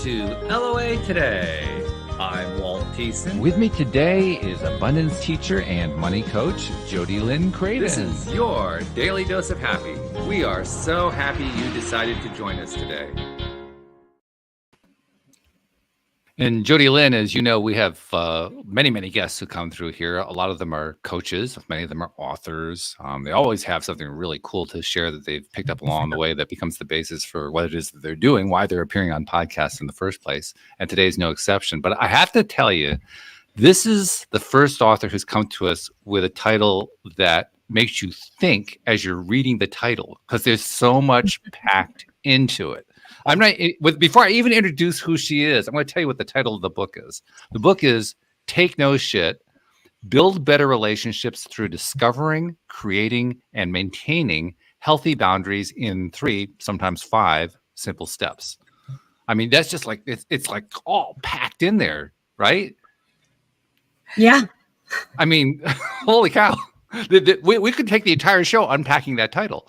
to LOA Today. I'm Walt Thiessen. With me today is abundance teacher and money coach, Jody Lynn Craven. This is your daily dose of happy. We are so happy you decided to join us today. And Jody Lynn, as you know, we have many guests who come through here. A lot of them are coaches. Many of them are authors. They always have something really cool to share that they've picked up along the way that becomes the basis for what it is that they're doing, why they're appearing on podcasts in the first place. And today is no exception. But I have to tell you, this is the first author who's come to us with a title that makes you think as you're reading the title, because there's so much packed into it. Before I even introduce who she is, I'm going to tell you what the title of the book is. The book is Take No Shit, Build Better Relationships Through Discovering, Creating, and Maintaining Healthy Boundaries in 3, sometimes 5 simple steps. I mean, that's just like, it's like all packed in there, right? Yeah. I mean, holy cow. We could take the entire show unpacking that title.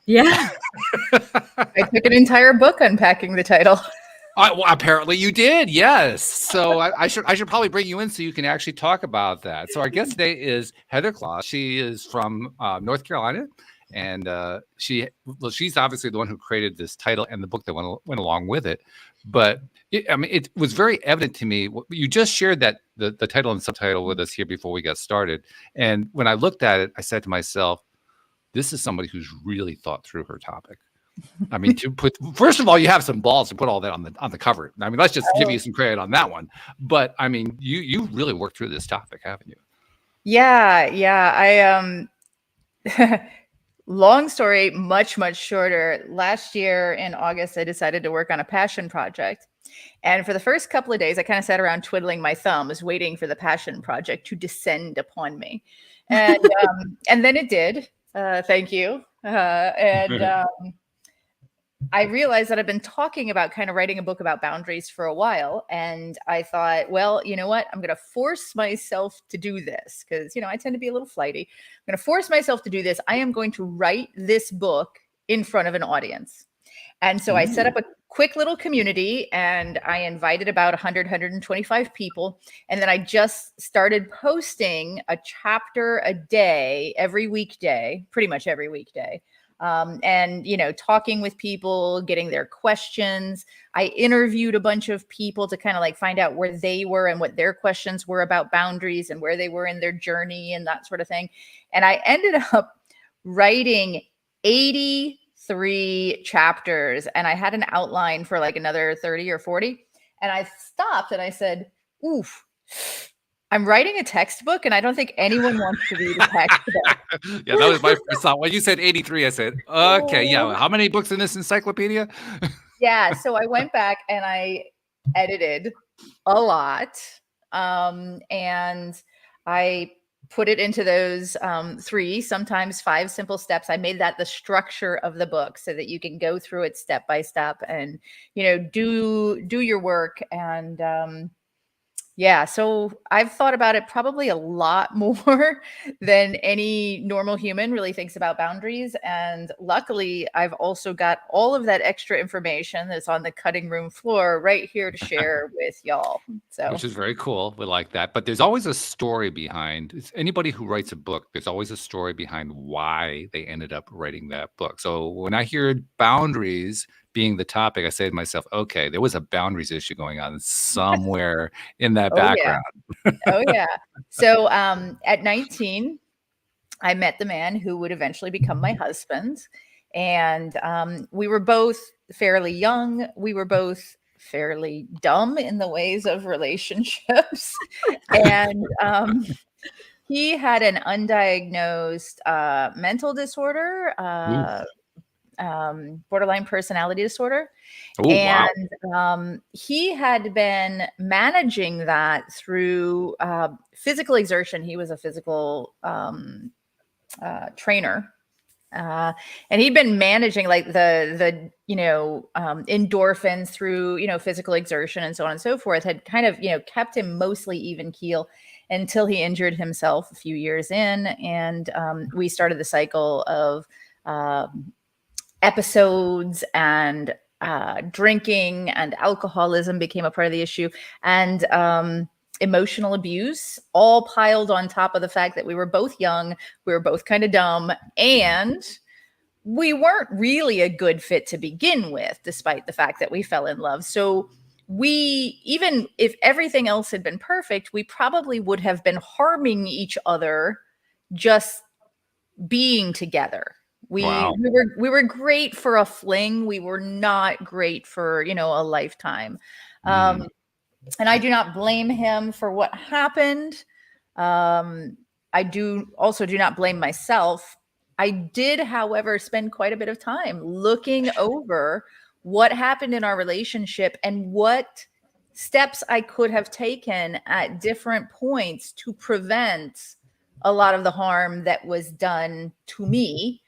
Yeah. I took an entire book unpacking the title. Well, apparently you did, yes. So I should probably bring you in so you can actually talk about that. So our guest today is Heather Claus. She is from North Carolina, and she's obviously the one who created this title and the book that went along with it. But it was very evident to me. You just shared that the title and subtitle with us here before we got started, and when I looked at it, I said to myself, this is somebody who's really thought through her topic. I mean, first of all, you have some balls to put all that on the cover. I mean, let's just give you some credit on that one. But I mean, you really worked through this topic, haven't you? Yeah. Long story, much shorter. Last year in August, I decided to work on a passion project. And for the first couple of days, I kind of sat around twiddling my thumbs, waiting for the passion project to descend upon me. And then it did. Thank you. I realized that I've been talking about kind of writing a book about boundaries for a while. And I thought, well, you know what? I'm going to force myself to do this because, I tend to be a little flighty. I'm going to force myself to do this. I am going to write this book in front of an audience. And so I set up a quick little community and I invited about 125 people. And then I just started posting a chapter a day, every weekday, pretty much every weekday. And, talking with people, getting their questions. I interviewed a bunch of people to kind of like find out where they were and what their questions were about boundaries and where they were in their journey and that sort of thing. And I ended up writing 83 chapters, and I had an outline for like another 30 or 40. And I stopped and I said, oof, I'm writing a textbook and I don't think anyone wants to read a textbook. Yeah, that was my first thought. When you said 83, I said, okay, yeah. How many books in this encyclopedia? Yeah. So I went back and I edited a lot. And I put it into those 3, sometimes 5 simple steps. I made that the structure of the book so that you can go through it step by step and, do your work. And yeah, so I've thought about it probably a lot more than any normal human really thinks about boundaries. And luckily, I've also got all of that extra information that's on the cutting room floor right here to share with y'all. So, which is very cool. We like that. But there's always a story behind anybody who writes a book. There's always a story behind why they ended up writing that book. So when I hear boundaries being the topic, I say to myself, okay, there was a boundaries issue going on somewhere in that background. Oh, yeah. So at 19, I met the man who would eventually become my husband. And we were both fairly young. We were both fairly dumb in the ways of relationships. And he had an undiagnosed mental disorder, borderline personality disorder. Ooh, and wow. He had been managing that through physical exertion. He was a physical trainer. And he'd been managing like the endorphins through, physical exertion and so on and so forth, had kind of, kept him mostly even keel until he injured himself a few years in. And we started the cycle of episodes and drinking and alcoholism became a part of the issue, and emotional abuse, all piled on top of the fact that we were both young, we were both kind of dumb, and we weren't really a good fit to begin with, despite the fact that we fell in love. So we, even if everything else had been perfect, we probably would have been harming each other just being together. Wow. We were great for a fling. We were not great for, a lifetime. Mm. And I do not blame him for what happened. I do not blame myself. I did, however, spend quite a bit of time looking over what happened in our relationship and what steps I could have taken at different points to prevent a lot of the harm that was done to me.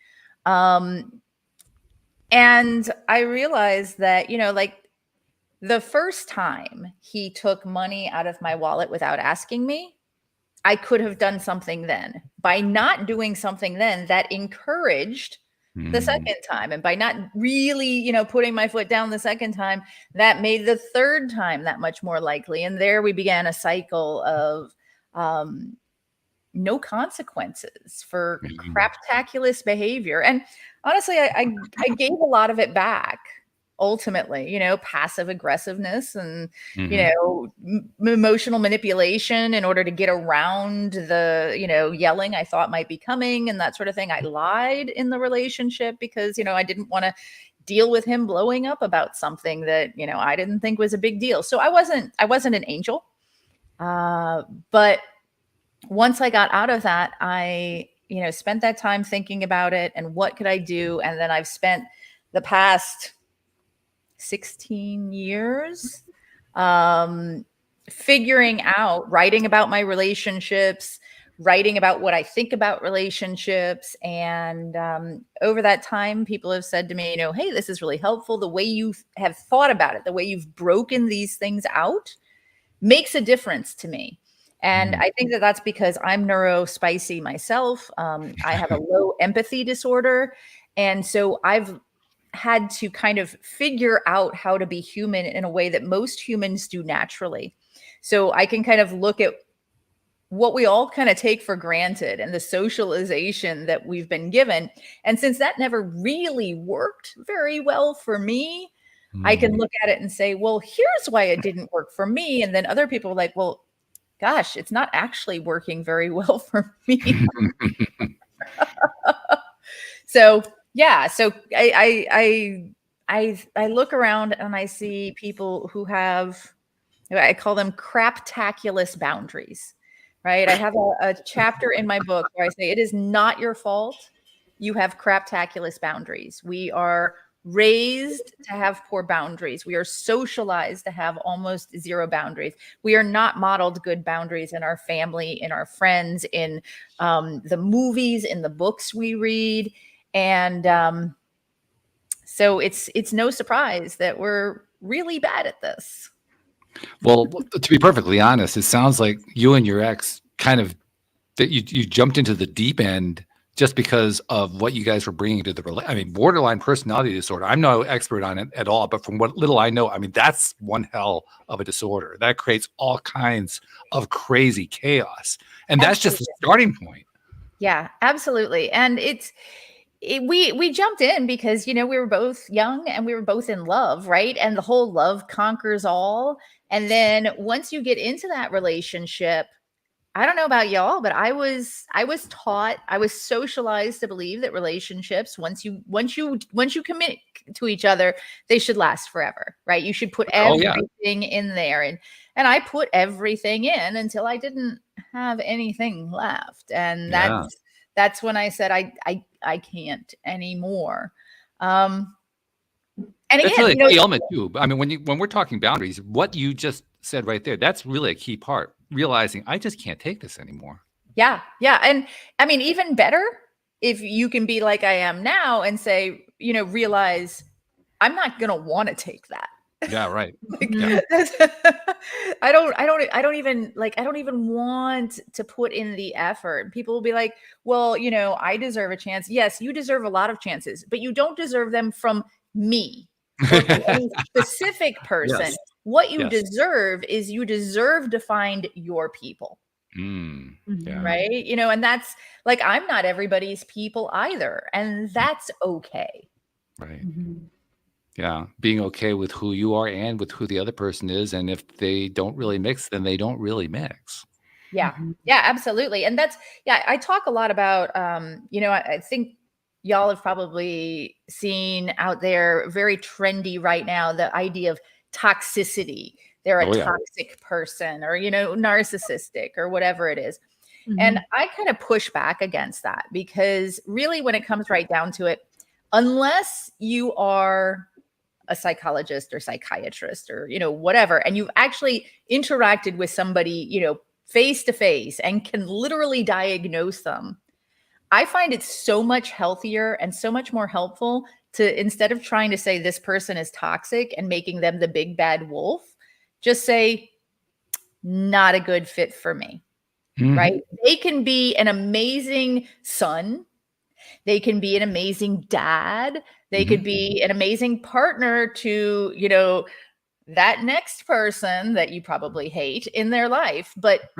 And I realized that, like the first time he took money out of my wallet without asking me, I could have done something then. By not doing something then, that encouraged the second time. And by not really, putting my foot down the second time, that made the third time that much more likely. And there we began a cycle of no consequences for craptaculous behavior. And honestly, I gave a lot of it back. Ultimately, passive aggressiveness and, emotional manipulation in order to get around the, yelling I thought might be coming and that sort of thing. I lied in the relationship because, I didn't want to deal with him blowing up about something that, I didn't think was a big deal. So I wasn't an angel. But once I got out of that, I, spent that time thinking about it and what could I do? And then I've spent the past 16 years figuring out, writing about my relationships, writing about what I think about relationships. And over that time, people have said to me, hey, this is really helpful. The way you have thought about it, the way you've broken these things out makes a difference to me. And I think that that's because I'm neurospicy myself. I have a low empathy disorder. And so I've had to kind of figure out how to be human in a way that most humans do naturally. So I can kind of look at what we all kind of take for granted and the socialization that we've been given. And since that never really worked very well for me, I can look at it and say, well, here's why it didn't work for me. And then other people are like, well, gosh, it's not actually working very well for me. So yeah, so I look around and I see people who have, I call them craptaculous boundaries, right? I have a chapter in my book where I say it is not your fault. You have craptaculous boundaries. We are raised to have poor boundaries. We are socialized to have almost zero boundaries. We are not modeled good boundaries in our family, in our friends, in the movies, in the books we read. And so it's no surprise that we're really bad at this. Well, to be perfectly honest, it sounds like you and your ex kind of that you jumped into the deep end just because of what you guys were bringing to the relationship. I mean, borderline personality disorder. I'm no expert on it at all, but from what little I know, I mean, that's one hell of a disorder that creates all kinds of crazy chaos, and that's just the starting point. Yeah, absolutely. And we jumped in because, we were both young and we were both in love, right? And the whole love conquers all. And then once you get into that relationship, I don't know about y'all, but I was taught, I was socialized to believe that relationships, once you commit to each other, they should last forever, right? You should put everything in there. And I put everything in until I didn't have anything left. And that's when I said, I can't anymore. And again, that's really a key element too. I mean, when we're talking boundaries, what you just said right there, that's really a key part. Realizing I just can't take this anymore. Yeah. Yeah. And I mean, even better if you can be like I am now and say, realize I'm not going to want to take that. Yeah. Right. I don't even want to put in the effort. People will be like, well, I deserve a chance. Yes, you deserve a lot of chances, but you don't deserve them from me. or to any specific person. Yes. What you Yes. deserve is you deserve to find your people. Yeah. Right. And that's like, I'm not everybody's people either. And that's okay. Right. Mhm. Yeah. Being okay with who you are and with who the other person is. And if they don't really mix, then they don't really mix. Yeah. Mhm. Yeah, absolutely. And I talk a lot about, I think y'all have probably seen out there very trendy right now, the idea of toxicity. They're a Oh, yeah. toxic person or, narcissistic or whatever it is. Mhm. And I kind of push back against that because really, when it comes right down to it, unless you are a psychologist or psychiatrist or, whatever, and you've actually interacted with somebody, face to face and can literally diagnose them, I find it so much healthier and so much more helpful to, instead of trying to say this person is toxic and making them the big bad wolf, just say, not a good fit for me. Mhm. Right? They can be an amazing son. They can be an amazing dad. They could be an amazing partner to, that next person that you probably hate in their life. But,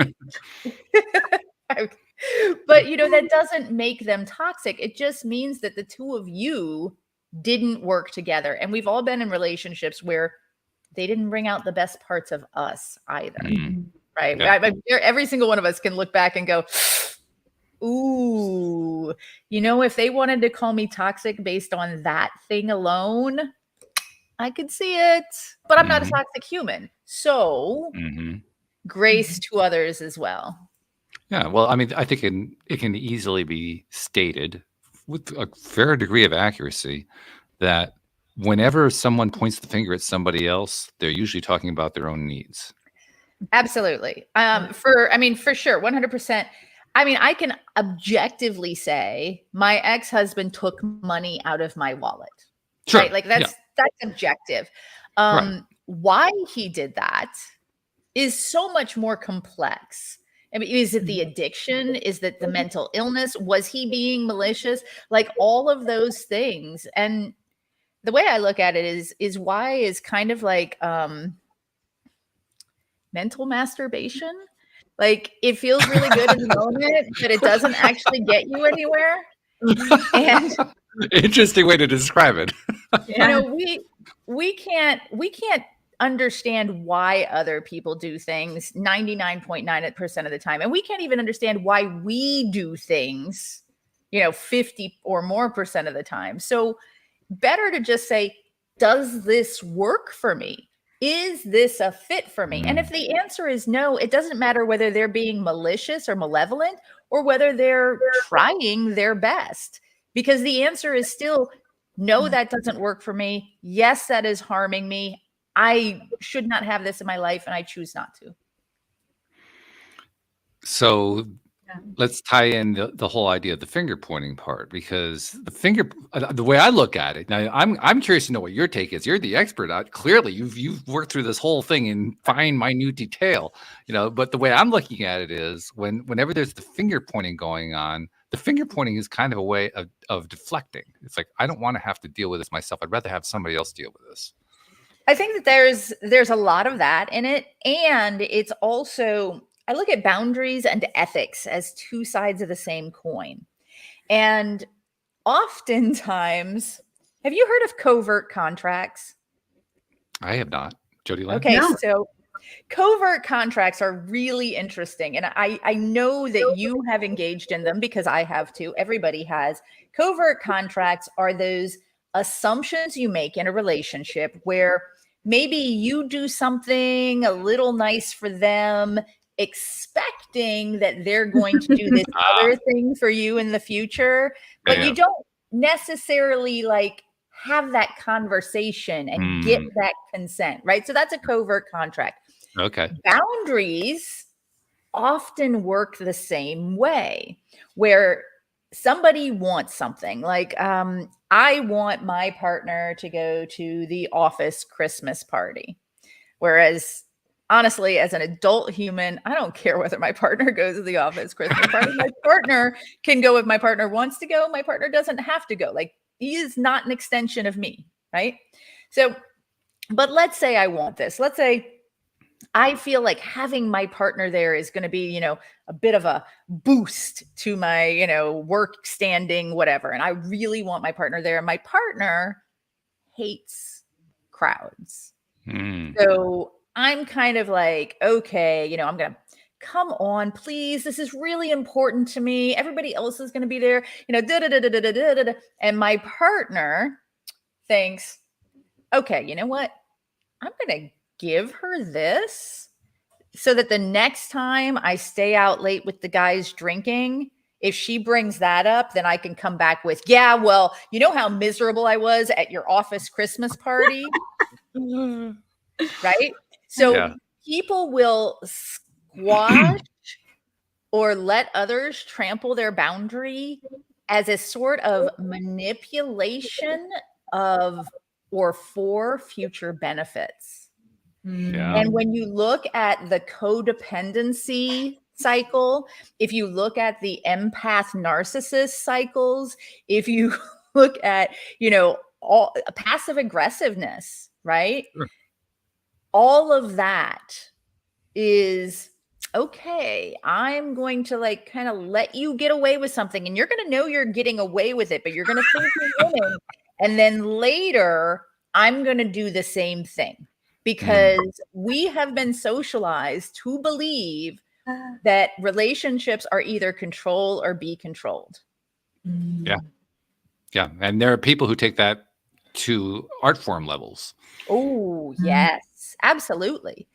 that doesn't make them toxic. It just means that the two of you didn't work together. And we've all been in relationships where they didn't bring out the best parts of us either. Mhm. Right. Yeah. Every single one of us can look back and go, ooh, if they wanted to call me toxic based on that thing alone, I could see it, but I'm not a Mhm. toxic human. So Mhm. grace to others as well. Yeah. Well, I mean, I think it can easily be stated with a fair degree of accuracy that whenever someone points the finger at somebody else, they're usually talking about their own needs. Absolutely. For sure, 100%. I can objectively say my ex-husband took money out of my wallet. Sure. Right? Like Yeah. that's objective. Right. Why he did that is so much more complex. Is it the addiction? Is that the mental illness? Was he being malicious? Like all of those things. And the way I look at it is why is kind of like mental masturbation. Like it feels really good in the moment, but it doesn't actually get you anywhere. And Interesting way to describe it. Yeah. we can't understand why other people do things 99.9% of the time, and we can't even understand why we do things 50 or more percent of the time. So better to just say, does this work for me? Is this a fit for me? And if the answer is no, it doesn't matter whether they're being malicious or malevolent or whether they're trying their best, because the answer is still no, that doesn't work for me. Yes, that is harming me. I should not have this in my life and I choose not to. So Yeah. let's tie in the whole idea of the finger pointing part, because the way I look at it now, I'm curious to know what your take is. You're the expert. Clearly, you've worked through this whole thing in fine, minute detail. But the way I'm looking at it is whenever there's the finger pointing going on, the finger pointing is kind of a way of deflecting. It's like, I don't want to have to deal with this myself. I'd rather have somebody else deal with this. I think that there's a lot of that in it, and it's also, I look at boundaries and ethics as two sides of the same coin. And oftentimes, have you heard of covert contracts? I have not. Jody Lynn? Okay, No. so covert contracts are really interesting. And I know that you have engaged in them because I have too. Everybody has. Covert contracts are those assumptions you make in a relationship where maybe you do something a little nice for them, expecting that they're going to do this other thing for you in the future, but Yeah. you don't necessarily like have that conversation and get that consent, right? So that's a covert contract. Okay. Boundaries often work the same way, where somebody wants something like, I want my partner to go to the office Christmas party. Whereas honestly, as an adult human, I don't care whether my partner goes to the office Christmas party. My partner can go if my partner wants to go. My partner doesn't have to go. Like, he is not an extension of me, right? So, but let's say I want this. Let's say I feel like having my partner there is going to be, a bit of a boost to my, work standing, whatever. And I really want my partner there. And my partner hates crowds. So I'm kind of like, okay, I'm going to come on, please. This is really important to me. Everybody else is going to be there, and my partner thinks, okay, you know what? I'm going to give her this so that the next time I stay out late with the guys drinking, if she brings that up, then I can come back with, yeah, well, you know how miserable I was at your office Christmas party? Right? So people will squash or let others trample their boundary as a sort of manipulation of or for future benefits. Yeah. And when you look at the codependency cycle, if you look at the empath narcissist cycles, if you look at, all passive aggressiveness, right? Sure. All of that is okay. I'm going to kind of let you get away with something, and you're going to know you're getting away with it, but you're going to think you're winning. And then later, I'm going to do the same thing because we have been socialized to believe that relationships are either control or be controlled. Yeah. Yeah. And there are people who take that to art form levels. Oh, yes, absolutely.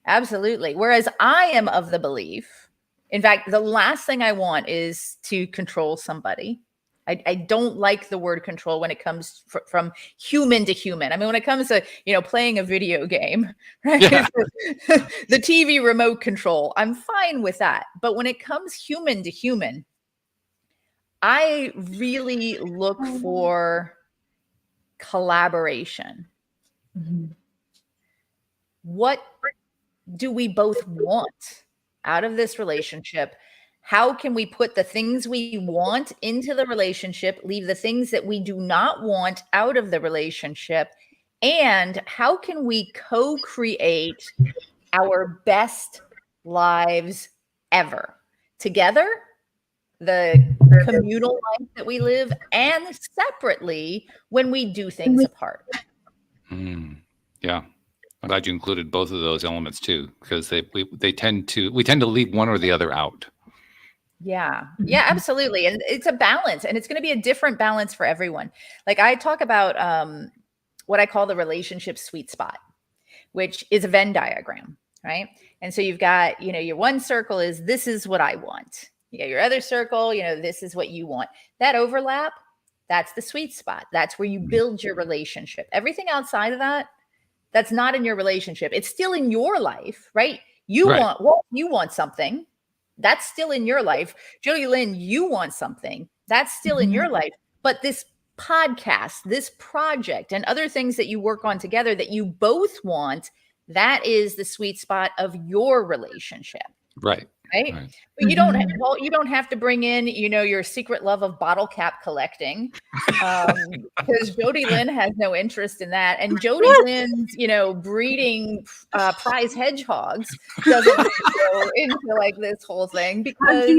Absolutely. Whereas I am of the belief, in fact, the last thing I want is to control somebody. I don't like the word control when it comes from human to human. I mean, when it comes to, playing a video game, right? Yeah. The TV remote control, I'm fine with that. But when it comes human to human, I really look for collaboration. What do we both want out of this relationship? How can we put the things we want into the relationship, leave the things that we do not want out of the relationship? And how can we co-create our best lives ever together, the communal life that we live, and separately when we do things apart? Yeah. I'm glad you included both of those elements too, because we tend to leave one or the other out. Yeah, absolutely. And it's a balance, and it's going to be a different balance for everyone. Like I talk about what I call the relationship sweet spot, which is a Venn diagram, right? And so you've got, your one circle is this is what I want. You got your other circle, this is what you want. That overlap, that's the sweet spot. That's where you build your relationship. Everything outside of that, that's not in your relationship. It's still in your life, right? You want something. That's still in your life. Jody Lynn, you want something. That's still in your life. But this podcast, this project, and other things that you work on together that you both want, that is the sweet spot of your relationship. Right. But you don't have to bring in, your secret love of bottle cap collecting, because Jody Lynn has no interest in that. And Jody Lynn's, breeding prize hedgehogs doesn't go into this whole thing because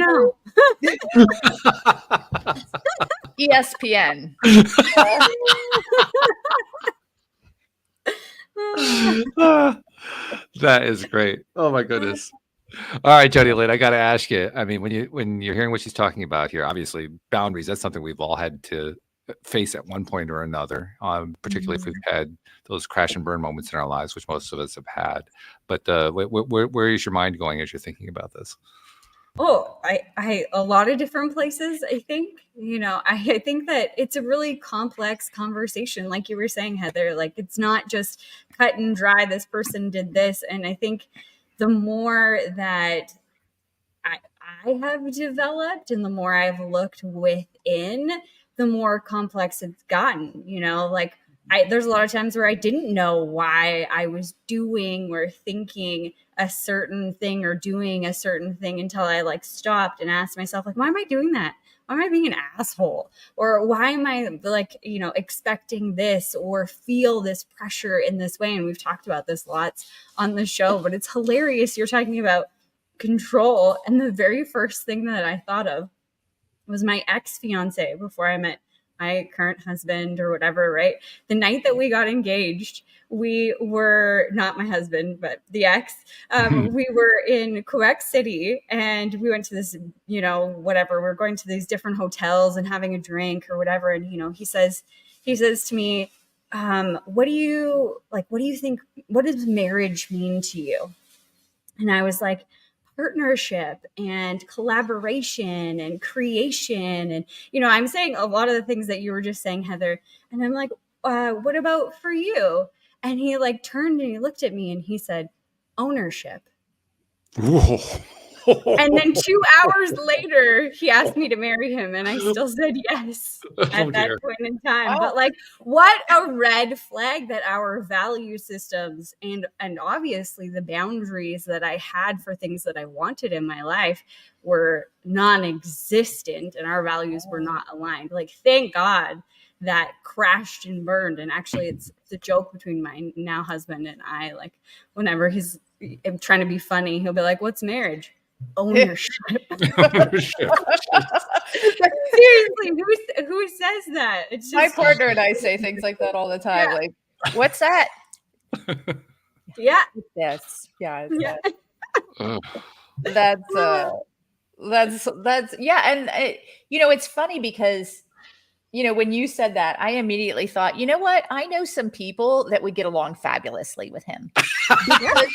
ESPN. That is great. Oh my goodness. All right, Jody Lynn, I got to ask you. I mean, when you're hearing what she's talking about here, obviously boundaries, that's something we've all had to face at one point or another, particularly if we've had those crash and burn moments in our lives, which most of us have had. But where is your mind going as you're thinking about this? Oh, I a lot of different places, I think. I think that it's a really complex conversation. Like you were saying, Heather, it's not just cut and dry, this person did this. And I think the more that I have developed and the more I've looked within, the more complex it's gotten. There's a lot of times where I didn't know why I was doing or thinking a certain thing or doing a certain thing until I stopped and asked myself, why am I doing that? why am I being an asshole? Or why am I like, expecting this or feel this pressure in this way? And we've talked about this lots on the show, but it's hilarious. You're talking about control. And the very first thing that I thought of was my ex-fiance before I met my current husband or whatever, right? The night that we got engaged, we were not my husband, but the ex. We were in Quebec City and we went to this, whatever. We're going to these different hotels and having a drink or whatever. And, he says to me, what do you think, what does marriage mean to you? And I was like, partnership and collaboration and creation. And, I'm saying a lot of the things that you were just saying, Heather. And I'm like, what about for you? And he like turned and he looked at me and he said, ownership. Whoa. And then 2 hours later, he asked me to marry him, and I still said yes at that point in time. Wow. But like, what a red flag that our value systems and obviously the boundaries that I had for things that I wanted in my life were non-existent, and our values were not aligned. Like, thank God that crashed and burned. And actually, it's a joke between my now husband and I. Like, whenever he's trying to be funny, he'll be like, "What's marriage?" Ownership. Ownership. Seriously, who says that? It's just, My partner and I say things like that all the time. Yeah. Like, what's that? yeah. Yes. Yeah. Yeah. That's yeah. And it's funny because, when you said that, I immediately thought, you know what? I know some people that would get along fabulously with him. Because,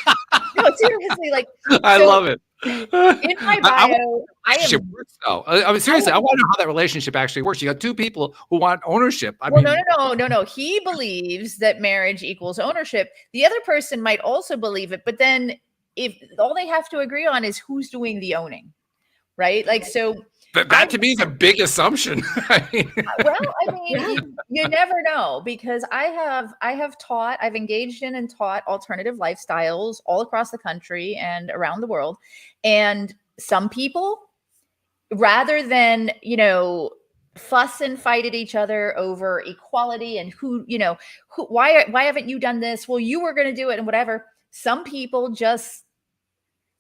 no, seriously, like, I love it. In my bio, I am. Works, though. I mean, seriously, I want to know how that relationship actually works. You got two people who want ownership. No. He believes that marriage equals ownership. The other person might also believe it, but then if all they have to agree on is who's doing the owning, right? Like, so. But that to me is a big assumption. You never know, because I've engaged in and taught alternative lifestyles all across the country and around the world. And some people, rather than, fuss and fight at each other over equality and why haven't you done this? Well, you were going to do it and whatever. Some people just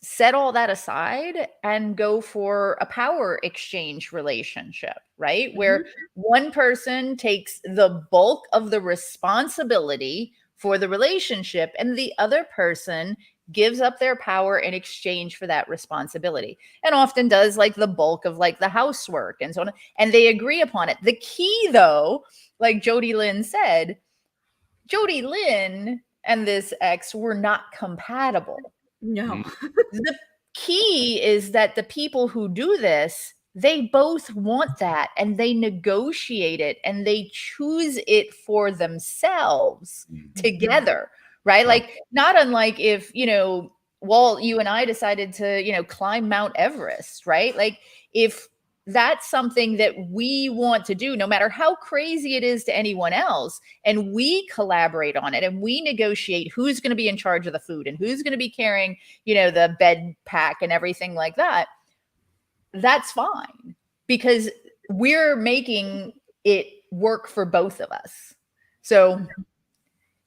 set all that aside and go for a power exchange relationship, right? Mm-hmm. Where one person takes the bulk of the responsibility for the relationship and the other person gives up their power in exchange for that responsibility, and often does like the bulk of like the housework and so on. And they agree upon it. The key, though, like Jody Lynn said, Jody Lynn and this ex were not compatible. No. The key is that the people who do this, they both want that and they negotiate it and they choose it for themselves together, right? Like, not unlike if, Walt, you and I decided to, climb Mount Everest, right? Like, if that's something that we want to do, no matter how crazy it is to anyone else, and we collaborate on it and we negotiate who's going to be in charge of the food and who's going to be carrying, the bed pack and everything like that, that's fine, because we're making it work for both of us. So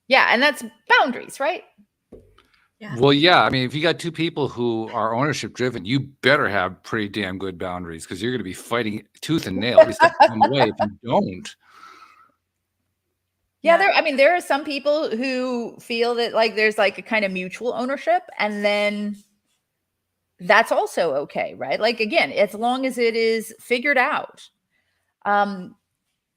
yeah, and that's boundaries, right? Yeah. Well, yeah. I mean, if you got two people who are ownership driven, you better have pretty damn good boundaries, because you're going to be fighting tooth and nail if you don't. Yeah, there are some people who feel that like there's like a kind of mutual ownership, and then that's also okay, right? Like, again, as long as it is figured out.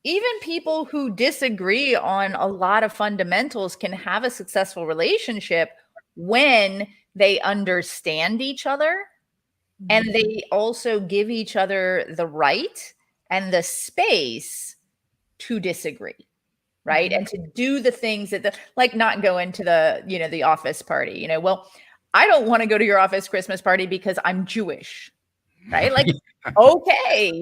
Even people who disagree on a lot of fundamentals can have a successful relationship when they understand each other and they also give each other the right and the space to disagree, right? And to do the things that like not go into the office party, well, I don't want to go to your office Christmas party because I'm Jewish, right? Like, okay,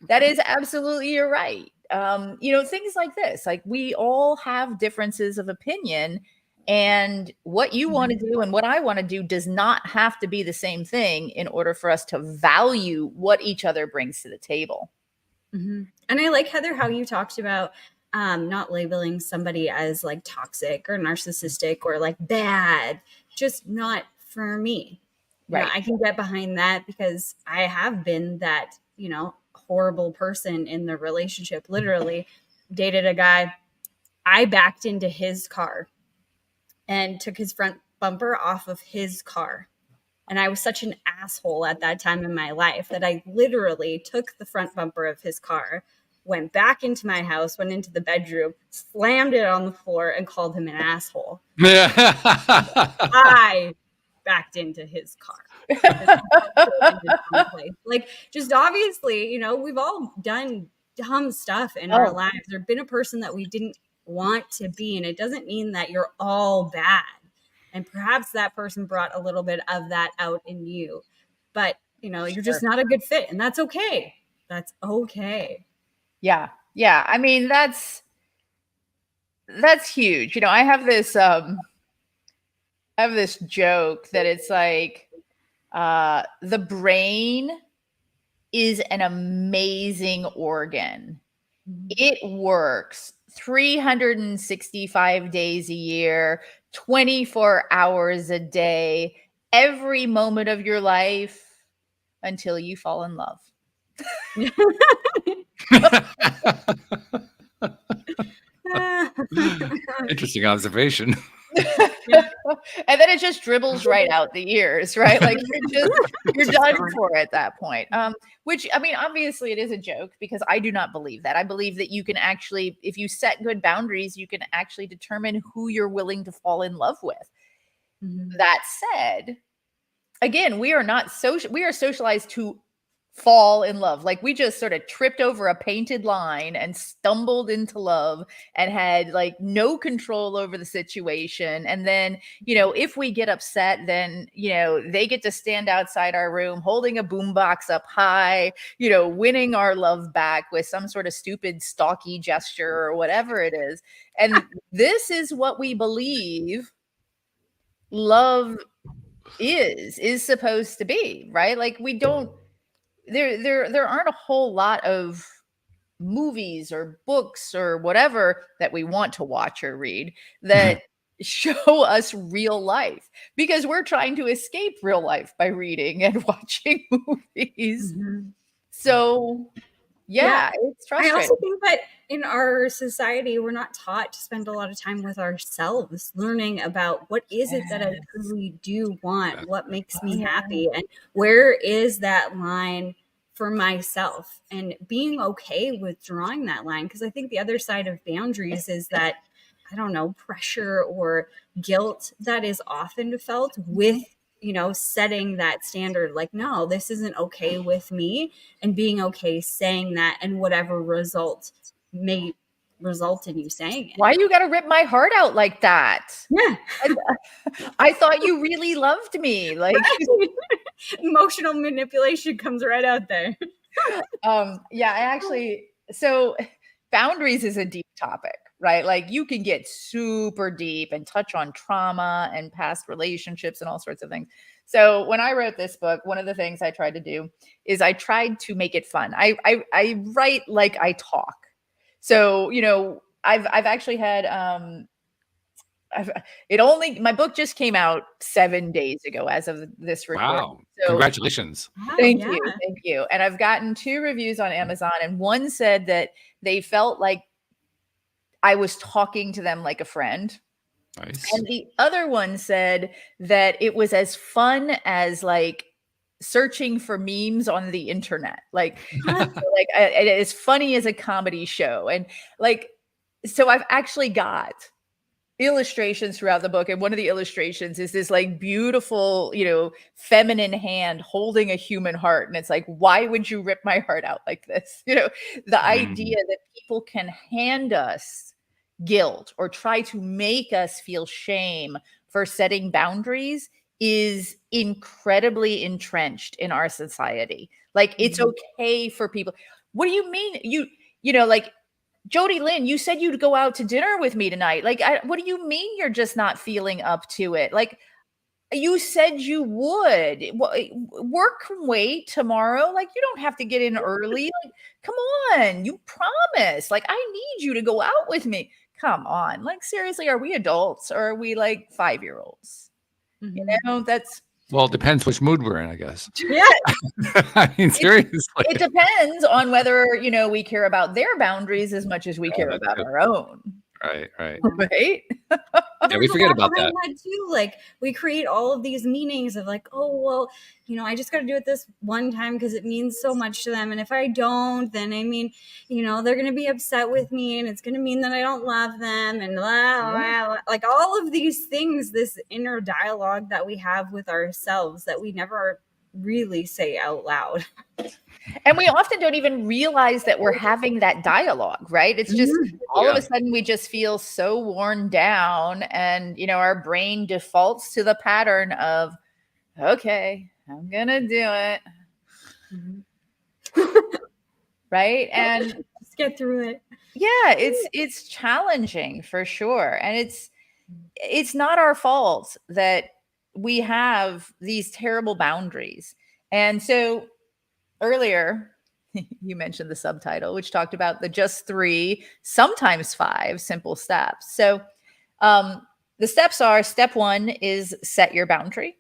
that is absolutely, you're right. Things like this, like we all have differences of opinion, And what you want to do and what I want to do does not have to be the same thing in order for us to value what each other brings to the table. Mm-hmm. And I like, Heather, how you talked about not labeling somebody as like toxic or narcissistic or like bad, just not for me. You know, Right. I can get behind that because I have been that, you know, horrible person in the relationship. Literally dated a guy. I backed into his car and took his front bumper off of his car. And I was such an asshole at that time in my life that I literally took the front bumper of his car, went back into my house, went into the bedroom, slammed it on the floor, and called him an asshole. I backed into his car. Like, just obviously, you know, we've all done dumb stuff in our lives. There's been a person that we didn't want to be, and it doesn't mean that you're all bad. And perhaps that person brought a little bit of that out in you, but you know, you're just not a good fit, and that's okay. That's okay. Yeah. Yeah. I mean, that's huge. You know, I have this joke that it's like the brain is an amazing organ. It works 365 days a year, 24 hours a day, every moment of your life until you fall in love. Interesting observation. And then it just dribbles right out the ears, right? Like you're done for at that point. Which, I mean, obviously it is a joke because I do not believe that. I believe that you can actually, if you set good boundaries, you can actually determine who you're willing to fall in love with. Mm-hmm. That said, again, we are socialized to fall in love. Like we just sort of tripped over a painted line and stumbled into love and had like no control over the situation. And then, you know, if we get upset, then, you know, they get to stand outside our room holding a boombox up high, you know, winning our love back with some sort of stupid stalky gesture or whatever it is. And this is what we believe love is supposed to be, right? Like we don't, there aren't a whole lot of movies or books or whatever that we want to watch or read that show us real life, because we're trying to escape real life by reading and watching movies. Mm-hmm. So yeah, it's frustrating. I also think that in our society, we're not taught to spend a lot of time with ourselves, learning about what is it that I truly do want, what makes me happy, and where is that line for myself, and being okay with drawing that line. Because I think the other side of boundaries is that, I don't know, pressure or guilt that is often felt with, you know, setting that standard, like, no, this isn't okay with me, and being okay saying that, and whatever result may result in you saying it. Why you got to rip my heart out like that? Yeah. I thought you really loved me. Like emotional manipulation comes right out there. Yeah, I actually, so boundaries is a deep topic, right? Like you can get super deep and touch on trauma and past relationships and all sorts of things. So when I wrote this book, one of the things I tried to do is I tried to make it fun. I write like I talk. So, you know, I've actually had, my book just came out 7 days ago as of this recording. Wow. So, congratulations. Thank you. And I've gotten 2 reviews on Amazon, and one said that they felt like I was talking to them like a friend. Nice. And the other one said that it was as fun as like searching for memes on the internet. Like, as funny as a comedy show. And like, so I've actually got illustrations throughout the book, and one of the illustrations is this like beautiful, you know, feminine hand holding a human heart, and it's like, why would you rip my heart out like this? You know, the idea that people can hand us guilt or try to make us feel shame for setting boundaries is incredibly entrenched in our society. Like it's okay for people. What do you mean? You know, like Jody Lynn, you said you'd go out to dinner with me tonight. Like, what do you mean you're just not feeling up to it? Like, you said you would. Work can wait tomorrow. Like, you don't have to get in early. Like, come on, you promised. Like, I need you to go out with me. Come on. Like, seriously, are we adults or are we like 5-year-olds? You know, that's Well, it depends which mood we're in, I guess. Yeah. I mean, seriously. it depends on whether, you know, we care about their boundaries as much as we care that's about good. our own. Right. Right? Yeah, we forget about that. Too. Like, we create all of these meanings of like, oh, well, you know, I just got to do it this one time because it means so much to them. And if I don't, then I mean, you know, they're going to be upset with me and it's going to mean that I don't love them and blah, blah, blah. Like all of these things, this inner dialogue that we have with ourselves that we never really say out loud. And we often don't even realize that we're having that dialogue, right? It's just all of a sudden we just feel so worn down and, you know, our brain defaults to the pattern of, okay, I'm going to do it. Right? And just get through it. Yeah, it's challenging for sure. And it's not our fault that we have these terrible boundaries. And so earlier, you mentioned the subtitle, which talked about the just 3, sometimes 5 simple steps. So the steps are: step 1 is set your boundary.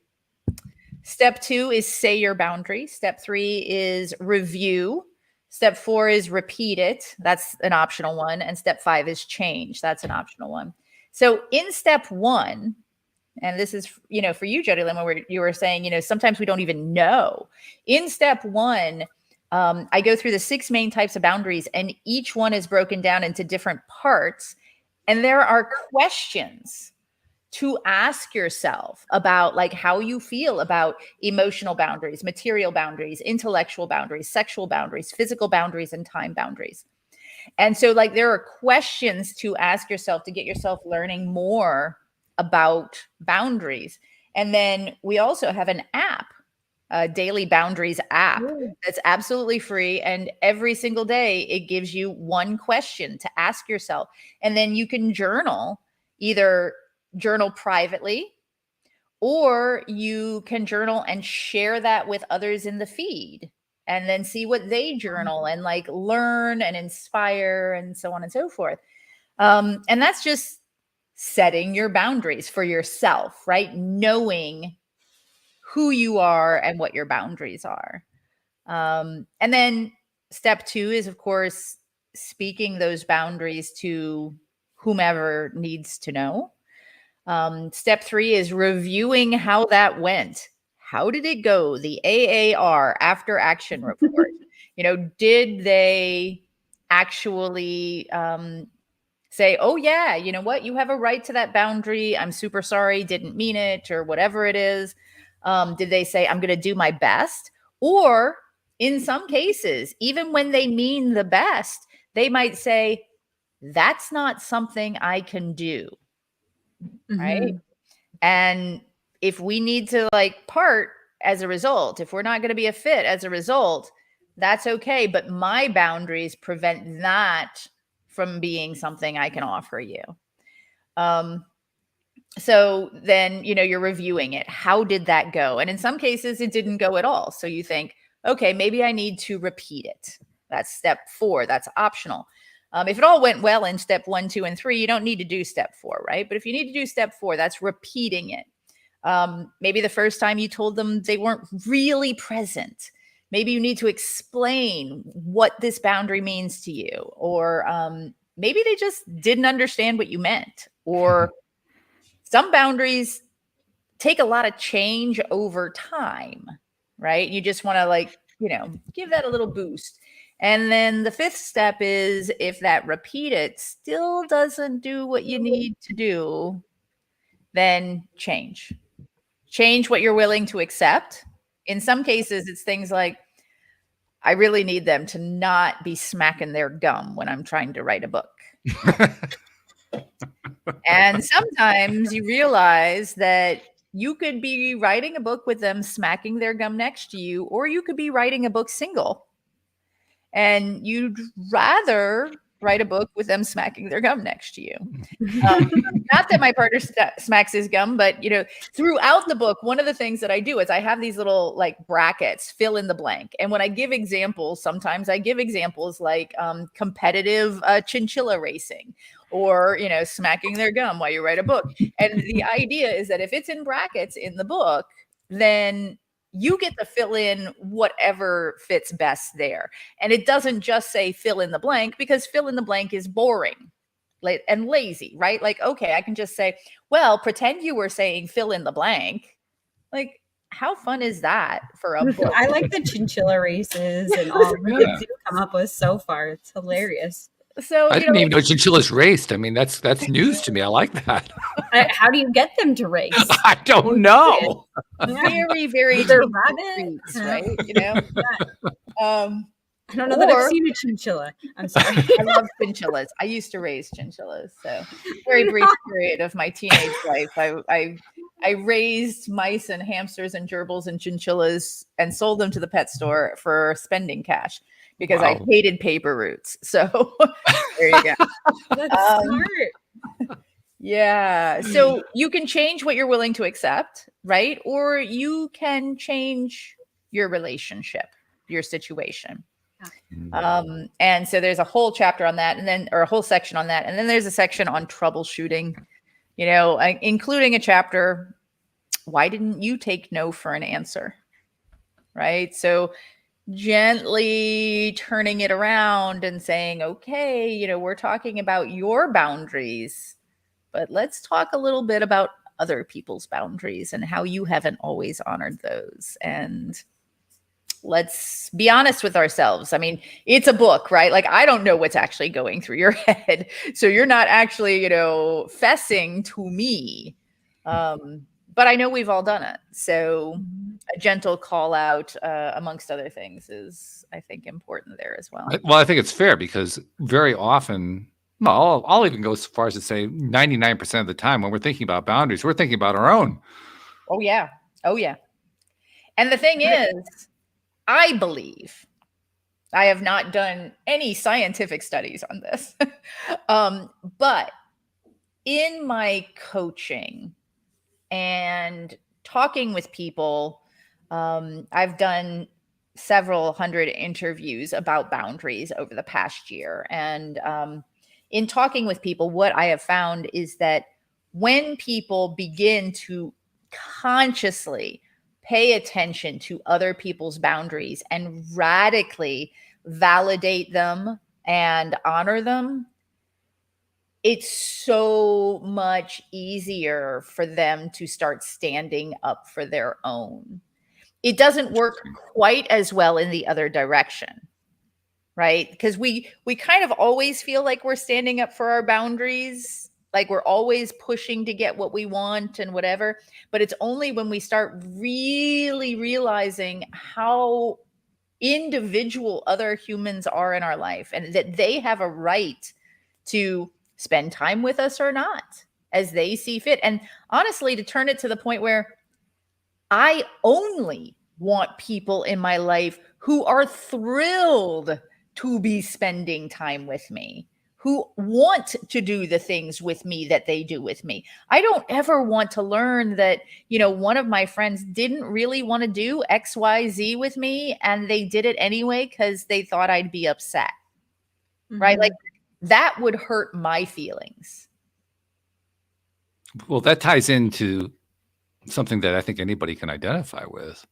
Step 2 is say your boundary. Step 3 is review. Step 4 is repeat it. That's an optional one. And step 5 is change. That's an optional one. So in step 1, and this is, you know, for you, Jody Lynn, where you were saying, you know, sometimes we don't even know. In step 1, I go through the 6 main types of boundaries, and each one is broken down into different parts. And there are questions to ask yourself about like how you feel about emotional boundaries, material boundaries, intellectual boundaries, sexual boundaries, physical boundaries, and time boundaries. And so like there are questions to ask yourself to get yourself learning more about boundaries. And then we also have an app, a daily boundaries app that's absolutely free. And every single day it gives you one question to ask yourself. And then you can journal, either journal privately, or you can journal and share that with others in the feed and then see what they journal and like learn and inspire and so on and so forth. And that's just setting your boundaries for yourself, right? Knowing who you are and what your boundaries are. And then step 2 is, of course, speaking those boundaries to whomever needs to know. Step 3 is reviewing how that went. How did it go? The AAR, after action report. You know, did they actually say, oh yeah, you know what? You have a right to that boundary. I'm super sorry, didn't mean it, or whatever it is. Did they say, I'm going to do my best? Or in some cases, even when they mean the best, they might say, that's not something I can do. Right. And if we need to like part as a result, if we're not going to be a fit as a result, that's okay. But my boundaries prevent that from being something I can offer you. So then, you know, you're reviewing it. How did that go? And in some cases, it didn't go at all. So you think, okay, maybe I need to repeat it. That's step 4. That's optional. If it all went well in step 1, 2, and 3, you don't need to do step 4, right? But if you need to do step 4, that's repeating it. Maybe the first time you told them they weren't really present. Maybe you need to explain what this boundary means to you. Or maybe they just didn't understand what you meant. Or some boundaries take a lot of change over time, right? You just want to like, you know, give that a little boost. And then the 5th step is, if that repeat it still doesn't do what you need to do, then change. Change what you're willing to accept. In some cases, it's things like, I really need them to not be smacking their gum when I'm trying to write a book. And sometimes you realize that you could be writing a book with them smacking their gum next to you, or you could be writing a book single. And you'd rather write a book with them smacking their gum next to you. Not that my partner smacks his gum, but throughout the book, one of the things that I do is I have these little like brackets, fill in the blank. And when I give examples, sometimes I give examples like competitive chinchilla racing, or smacking their gum while you write a book. And the idea is that if it's in brackets in the book, then you get to fill in whatever fits best there. And it doesn't just say fill in the blank, because fill in the blank is boring and lazy, right? Like, okay, I can just say, well, pretend you were saying fill in the blank. Like, how fun is that for a book? I like the chinchilla races and all the things you come up with so far. It's hilarious. So I didn't even know chinchillas raced. I mean, that's news to me. I like that. How do you get them to race? I don't know. Very, very they're rabbits, right? I don't know that I've seen a chinchilla. I'm sorry. I love chinchillas. I used to raise chinchillas. So very brief period of my teenage life. I raised mice and hamsters and gerbils and chinchillas and sold them to the pet store for spending cash, because I hated paper routes. So there you go. That's smart. Yeah. So you can change what you're willing to accept, right? Or you can change your relationship, your situation. And so there's a whole chapter on that, or a whole section on that. And then there's a section on troubleshooting, including a chapter, why didn't you take no for an answer? Right. So gently turning it around and saying, okay, we're talking about your boundaries, but let's talk a little bit about other people's boundaries and how you haven't always honored those. And let's be honest with ourselves. I mean, it's a book, right? Like, I don't know what's actually going through your head. So you're not actually, fessing to me. But I know we've all done it. So a gentle call out, amongst other things, is, I think, important there as well. Well, I think it's fair, because very often, I'll even go so far as to say 99% of the time when we're thinking about boundaries, we're thinking about our own. Oh, yeah. Oh, yeah. And the thing is, I believe, I have not done any scientific studies on this, but in my coaching and talking with people, I've done several hundred interviews about boundaries over the past year. And in talking with people, what I have found is that when people begin to consciously pay attention to other people's boundaries and radically validate them and honor them, it's so much easier for them to start standing up for their own. It doesn't work quite as well in the other direction, right? Because we kind of always feel like we're standing up for our boundaries, like we're always pushing to get what we want and whatever. But it's only when we start really realizing how individual other humans are in our life, and that they have a right to spend time with us or not, as they see fit. And honestly, to turn it to the point where I only want people in my life who are thrilled to be spending time with me, who want to do the things with me that they do with me. I don't ever want to learn that, one of my friends didn't really want to do XYZ with me, and they did it anyway because they thought I'd be upset, right? Like, that would hurt my feelings. Well, that ties into something that I think anybody can identify with,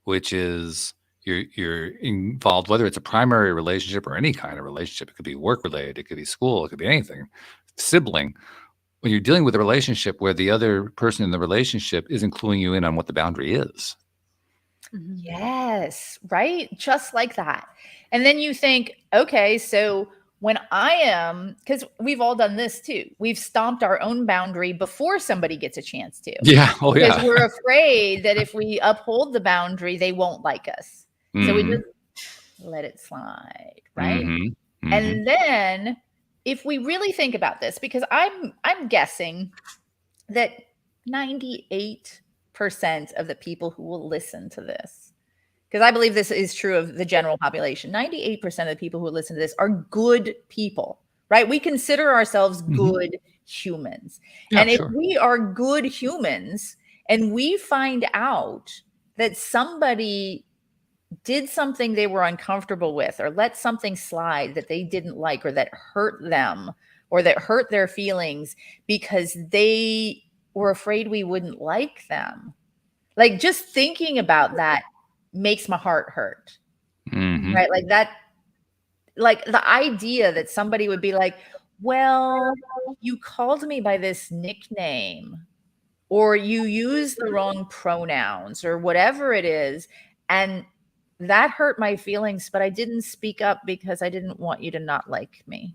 which is you're involved, whether it's a primary relationship or any kind of relationship. It could be work related, it could be school, it could be anything, sibling. When you're dealing with a relationship where the other person in the relationship isn't cluing you in on what the boundary is. Yes, right? Just like that. And then you think, okay, so when I am, because we've all done this too, we've stomped our own boundary before somebody gets a chance to. Yeah. Oh, yeah. Because we're afraid that if we uphold the boundary, they won't like us. So we just let it slide, right? And then if we really think about this, because I'm guessing that 98% of the people who will listen to this, because I believe this is true of the general population, 98% of the people who listen to this are good people. right? We consider ourselves Mhm. good humans. Yeah, And if sure. we are good humans and we find out that somebody did something they were uncomfortable with or let something slide that they didn't like or that hurt them or that hurt their feelings because they were afraid we wouldn't like them. Like just thinking about that makes my heart hurt. Mhm. Right? Like that, like the idea that somebody would be like, well, you called me by this nickname or you use the wrong pronouns or whatever it is. And that hurt my feelings, but I didn't speak up because I didn't want you to not like me.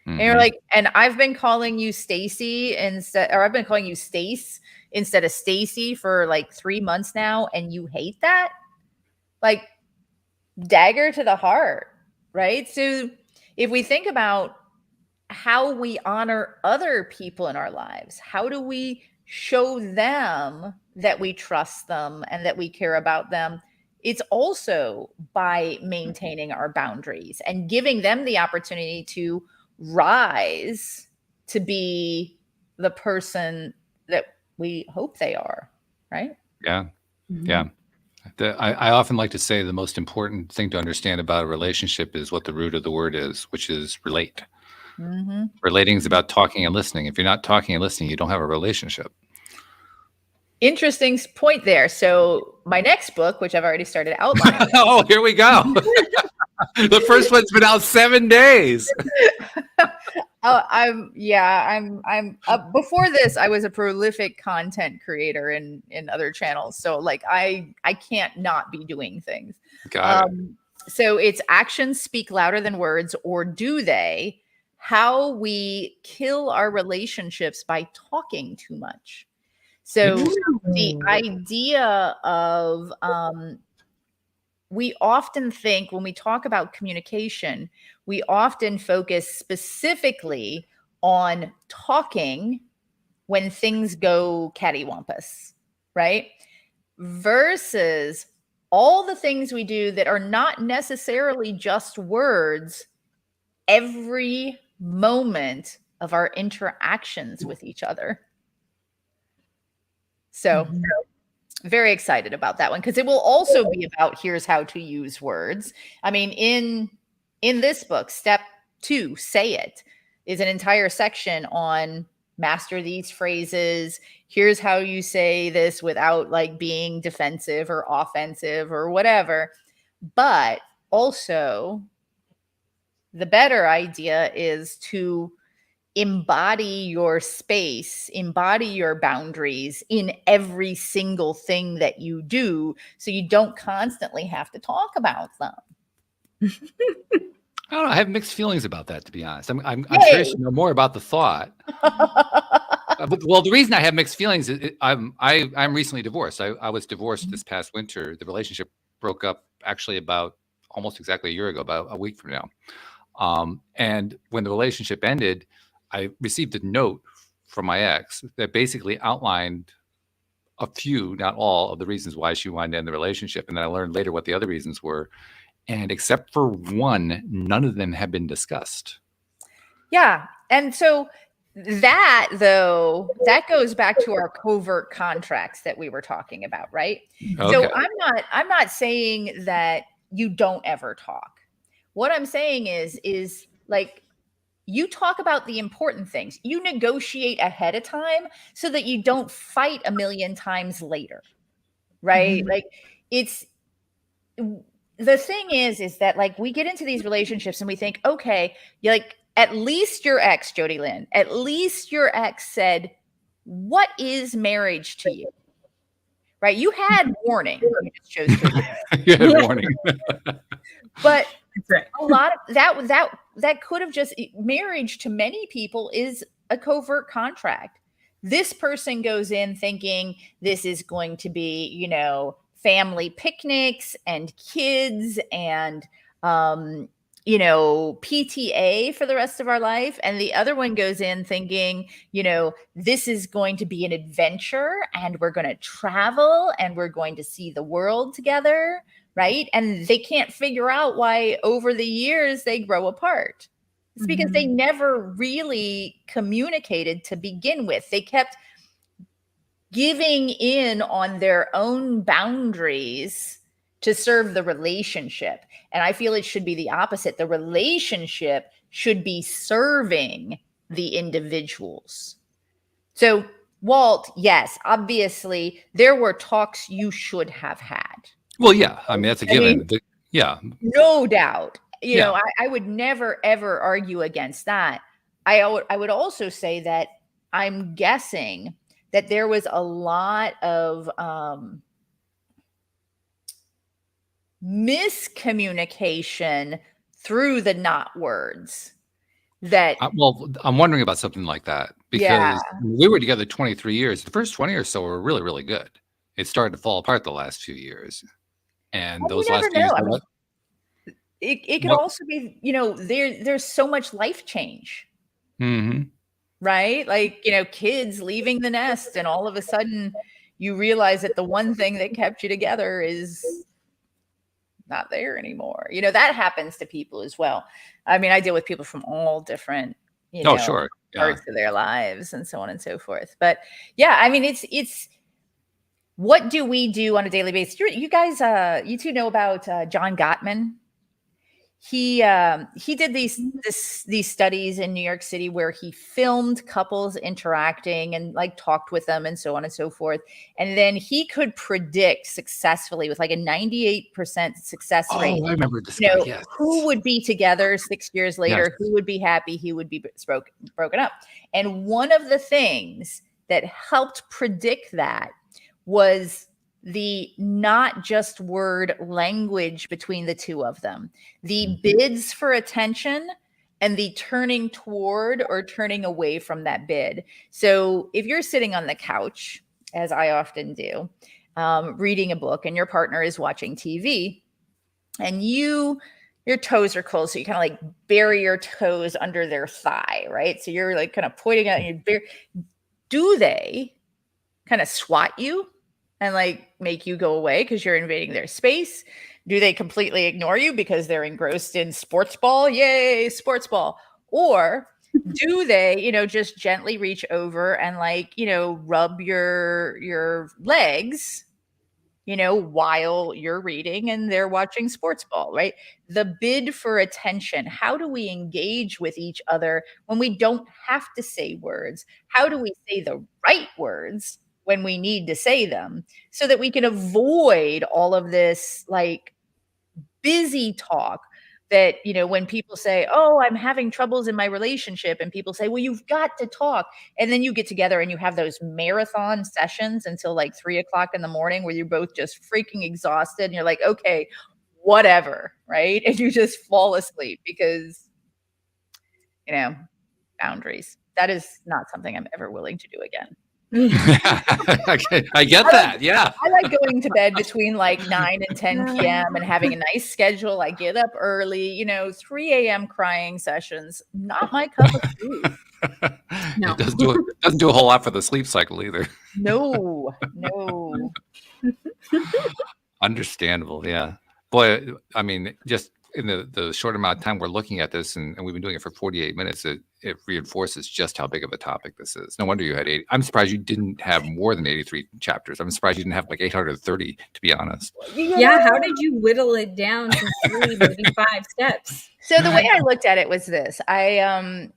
And you're Mhm. like, and I've been calling you Stacy instead, or I've been calling you Stace instead of Stacy for like 3 months now, and you hate that? Like, dagger to the heart, right? So if we think about how we honor other people in our lives, how do we show them that we trust them and that we care about them? It's also by maintaining our boundaries and giving them the opportunity to rise to be the person that we hope they are, right? Yeah. Yeah. I often like to say the most important thing to understand about a relationship is what the root of the word is, which is relate. Mm-hmm. Relating is about talking and listening. If you're not talking and listening, you don't have a relationship. Interesting point there. So my next book, which I've already started outlining. Oh, here we go. The first one's been out 7 days. I'm before this, I was a prolific content creator in other channels. So like I can't not be doing things. Got it. So it's actions speak louder than words, or do they? How we kill our relationships by talking too much. So the idea of we often think when we talk about communication, we often focus specifically on talking when things go cattywampus, right? Versus all the things we do that are not necessarily just words every moment of our interactions with each other. So very excited about that one because it will also be about here's how to use words. I mean, in this book, step 2, say it, is an entire section on master these phrases. Here's how you say this without like being defensive or offensive or whatever. But also the better idea is to embody your space, embody your boundaries in every single thing that you do so you don't constantly have to talk about them. I don't know. I have mixed feelings about that, to be honest. I'm Yay. curious to know more about the thought. Well, the reason I have mixed feelings is I'm recently divorced. I was divorced this past winter. The relationship broke up actually about almost exactly a year ago, about a week from now. And when the relationship ended, I received a note from my ex that basically outlined a few, not all, of the reasons why she wanted to end the relationship. And then I learned later what the other reasons were. And except for one, none of them have been discussed. Yeah. And so that though, that goes back to our covert contracts that we were talking about, right? Okay. So I'm not saying that you don't ever talk. What I'm saying is like you talk about the important things. You negotiate ahead of time so that you don't fight a million times later. Right? Like it's the thing is that like we get into these relationships and we think, okay, you're like at least your ex, Jody Lynn, at least your ex said, what is marriage to you? Right? You had warning. You just chose to ignore it. You had warning. But That's right. a lot of that could have just marriage to many people is a covert contract. This person goes in thinking this is going to be, you know, family picnics and kids and you know, PTA for the rest of our life. And the other one goes in thinking, you know, this is going to be an adventure and we're going to travel and we're going to see the world together. Right. And they can't figure out why over the years they grow apart. It's because they never really communicated to begin with. They kept giving in on their own boundaries to serve the relationship. And I feel it should be the opposite. The relationship should be serving the individuals. So, Walt, yes, obviously there were talks you should have had. Well, yeah, I mean, that's a given. Yeah. No doubt. You know, I would never, ever argue against that. I would also say that I'm guessing that there was a lot of miscommunication through the not words that well, I'm wondering about something like that because we were together 23 years. The first 20 or so were really, really good. It started to fall apart the last few years. And those last few years, it could also be, you know, there's so much life change. Right? Like, you know, kids leaving the nest, and all of a sudden you realize that the one thing that kept you together is not there anymore. You know, that happens to people as well. I mean, I deal with people from all different, you know, parts of their lives and so on and so forth. But yeah, I mean, it's what do we do on a daily basis? You guys, you two know about John Gottman. He did these studies in New York City where he filmed couples interacting and like talked with them and so on and so forth. And then he could predict successfully with like a 98% success rate. Oh, I remember this. You know, who would be together 6 years later, who would be happy, who would be broken up. And one of the things that helped predict that was the not just word language between the two of them, the bids for attention and the turning toward or turning away from that bid. So if you're sitting on the couch, as I often do, reading a book, and your partner is watching TV, and your toes are cold, so you kind of like bury your toes under their thigh, right? So you're like kind of pointing out, and do they kind of swat you and like make you go away because you're invading their space? Do they completely ignore you because they're engrossed in sports ball? Yay, sports ball. Or do they, you know, just gently reach over and like, you know, rub your legs, you know, while you're reading and they're watching sports ball, right? The bid for attention. How do we engage with each other when we don't have to say words? How do we say the right words when we need to say them so that we can avoid all of this like busy talk that, you know, when people say, oh, I'm having troubles in my relationship, and people say, well, you've got to talk. And then you get together and you have those marathon sessions until like 3 o'clock in the morning where you're both just freaking exhausted. And you're like, okay, whatever. Right. And you just fall asleep because, you know, boundaries. That is not something I'm ever willing to do again. I get that. Yeah. I like going to bed between like 9 and 10 p.m. and having a nice schedule. I get up early, you know, 3 a.m. crying sessions. Not my cup of tea. No. It doesn't do a whole lot for the sleep cycle either. No. Understandable. Yeah. Boy, I mean, just in the short amount of time we're looking at this, and we've been doing it for 48 minutes, it reinforces just how big of a topic this is. No wonder you had 80. I'm surprised you didn't have more than 83 chapters. I'm surprised you didn't have like 830, to be honest. Yeah, how did you whittle it down to 3, maybe 5 steps? So the way I looked at it was this. I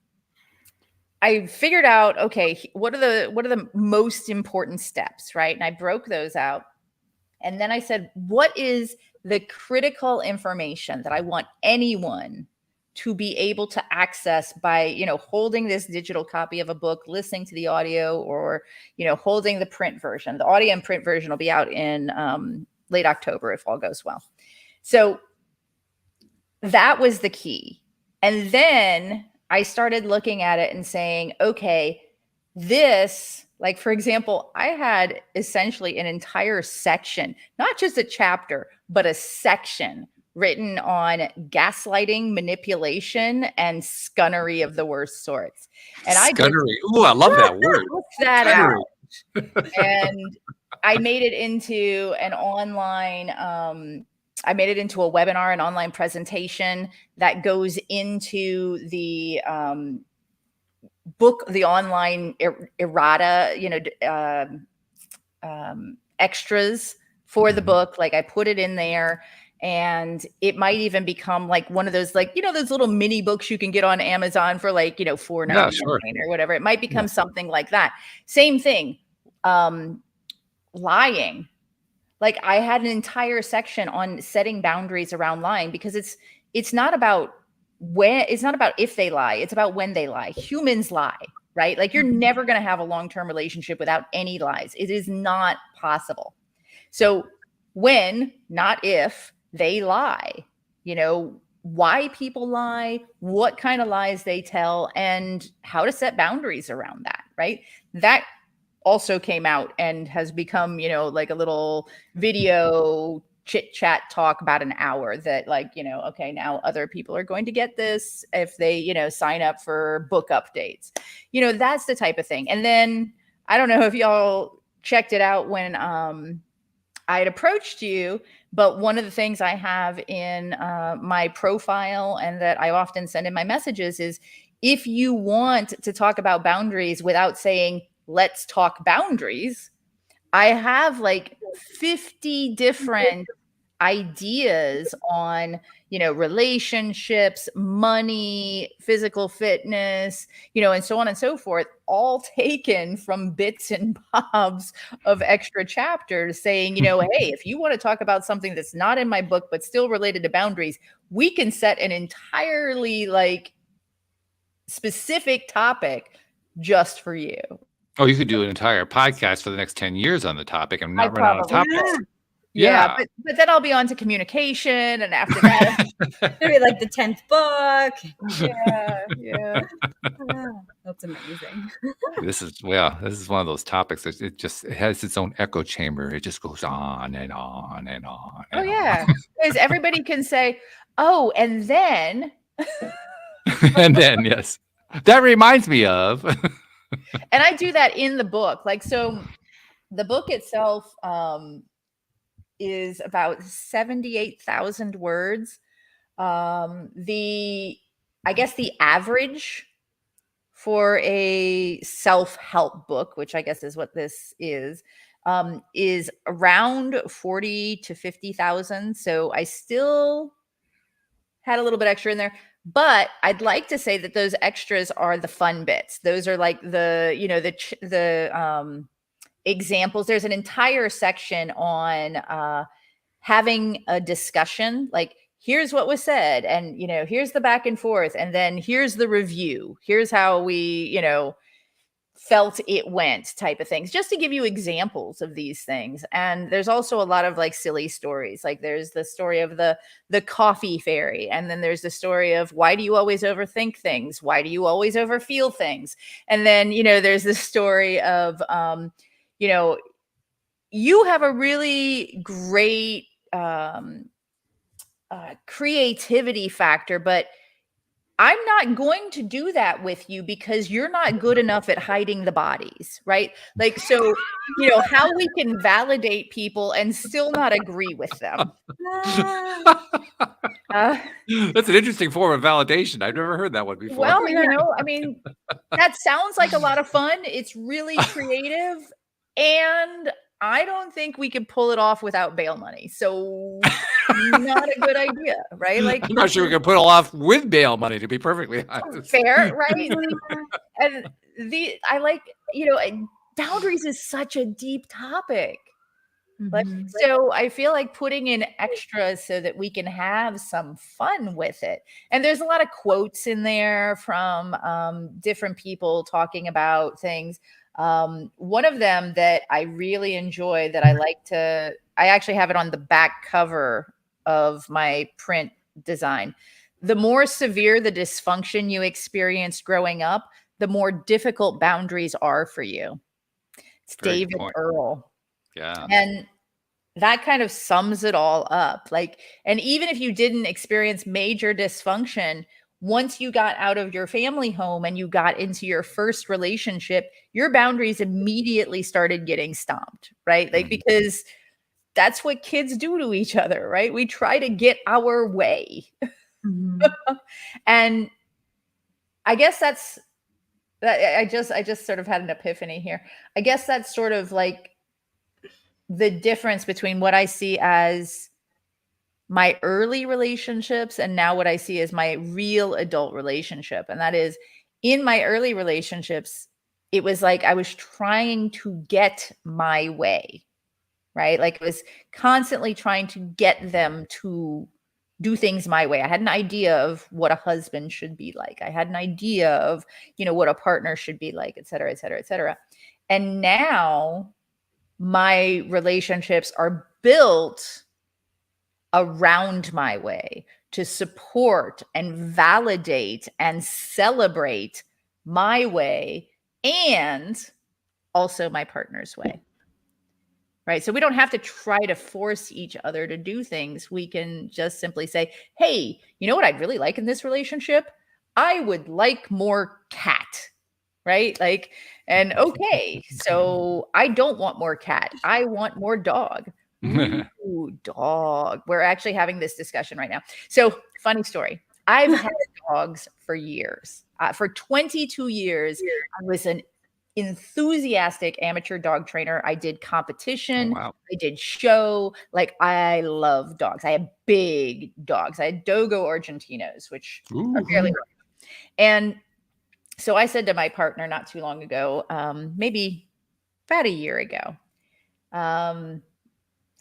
figured out, okay, what are the most important steps, right? And I broke those out. And then I said, what is the critical information that I want anyone to be able to access by, you know, holding this digital copy of a book, listening to the audio, or, you know, holding the print version. The audio and print version will be out in late October if all goes well. So that was the key. And then I started looking at it and saying, okay, this, like, for example, I had essentially an entire section, not just a chapter, but a section written on gaslighting, manipulation, and scunnery of the worst sorts. And scunnery. Ooh, I love that word. That out. And I made it into an online I made it into a webinar, an online presentation that goes into the book, the online errata, extras for the book. Like I put it in there, and it might even become like one of those, like, those little mini books you can get on Amazon for like, $4.99 Yeah, sure. or whatever. It might become something like that. Same thing. Lying. Like I had an entire section on setting boundaries around lying, because it's not about if they lie, it's about when they lie. Humans lie, right? Like you're never going to have a long-term relationship without any lies. It is not possible. So when, not if, they lie, why people lie, what kind of lies they tell, and how to set boundaries around that, right? That also came out and has become, like a little video chit chat talk about an hour that, like, okay, now other people are going to get this if they, sign up for book updates. That's the type of thing. And then I don't know if y'all checked it out when I had approached you, but one of the things I have in my profile and that I often send in my messages is, if you want to talk about boundaries without saying, let's talk boundaries, I have like 50 different ideas on, relationships, money, physical fitness, and so on and so forth, all taken from bits and bobs of extra chapters saying, hey, if you want to talk about something that's not in my book, but still related to boundaries, we can set an entirely like specific topic just for you. Oh, you could do an entire podcast for the next 10 years on the topic and not run out of topics. Yeah. But then I'll be on to communication, and after that, maybe like the 10th book. Yeah. That's amazing. This is one of those topics that it has its own echo chamber. It just goes on and on and on. Oh yeah, because everybody can say, oh, and then, and then yes, that reminds me of. And I do that in the book. Like, so the book itself is about 78,000 words. I guess the average for a self-help book, which I guess is what this is around 40 to 50,000. So I still had a little bit extra in there. But I'd like to say that those extras are the fun bits. Those are like the examples. There's an entire section on having a discussion. Like, here's what was said, and here's the back and forth, and then here's the review. Here's how we felt it went, type of things, just to give you examples of these things. And there's also a lot of like silly stories. Like there's the story of the coffee fairy, and then there's the story of, why do you always overthink things? Why do you always overfeel things? And then there's the story of you have a really great creativity factor, but I'm not going to do that with you because you're not good enough at hiding the bodies, right? Like, so, how we can validate people and still not agree with them. That's an interesting form of validation. I've never heard that one before. Well, I mean, that sounds like a lot of fun. It's really creative, and I don't think we could pull it off without bail money. So not a good idea, right? Like, I'm not sure we can pull it off with bail money, to be perfectly honest. Fair, right? And I like, boundaries is such a deep topic. Like, so I feel like putting in extras so that we can have some fun with it. And there's a lot of quotes in there from different people talking about things. One of them that I really enjoy, that I actually have it on the back cover of my print design. The more severe the dysfunction you experienced growing up, the more difficult boundaries are for you. It's David Earl. Yeah. And that kind of sums it all up. Like, and even if you didn't experience major dysfunction, once you got out of your family home and you got into your first relationship, your boundaries immediately started getting stomped, right? Like, because that's what kids do to each other, right? We try to get our way. Mhm. And I guess that's that. I just sort of had an epiphany here. I guess that's sort of like the difference between what I see as my early relationships and now what I see as my real adult relationship. And that is, in my early relationships, it was like I was trying to get my way, right? Like I was constantly trying to get them to do things my way. I had an idea of what a husband should be like. I had an idea of, what a partner should be like, et cetera, et cetera, et cetera. And now my relationships are built around my way to support and validate and celebrate my way and also my partner's way. Right. So we don't have to try to force each other to do things. We can just simply say, hey, you know what I'd really like in this relationship? I would like more cat. Right. Like, and okay, so I don't want more cat. I want more dog. Ooh, dog. We're actually having this discussion right now. So, funny story. I've had dogs for years. For 22 years, I was an enthusiastic amateur dog trainer. I did competition. Oh, wow. I did show. Like, I love dogs. I had big dogs. I had Dogo Argentinos, which are fairly large. And so I said to my partner not too long ago, maybe about a year ago,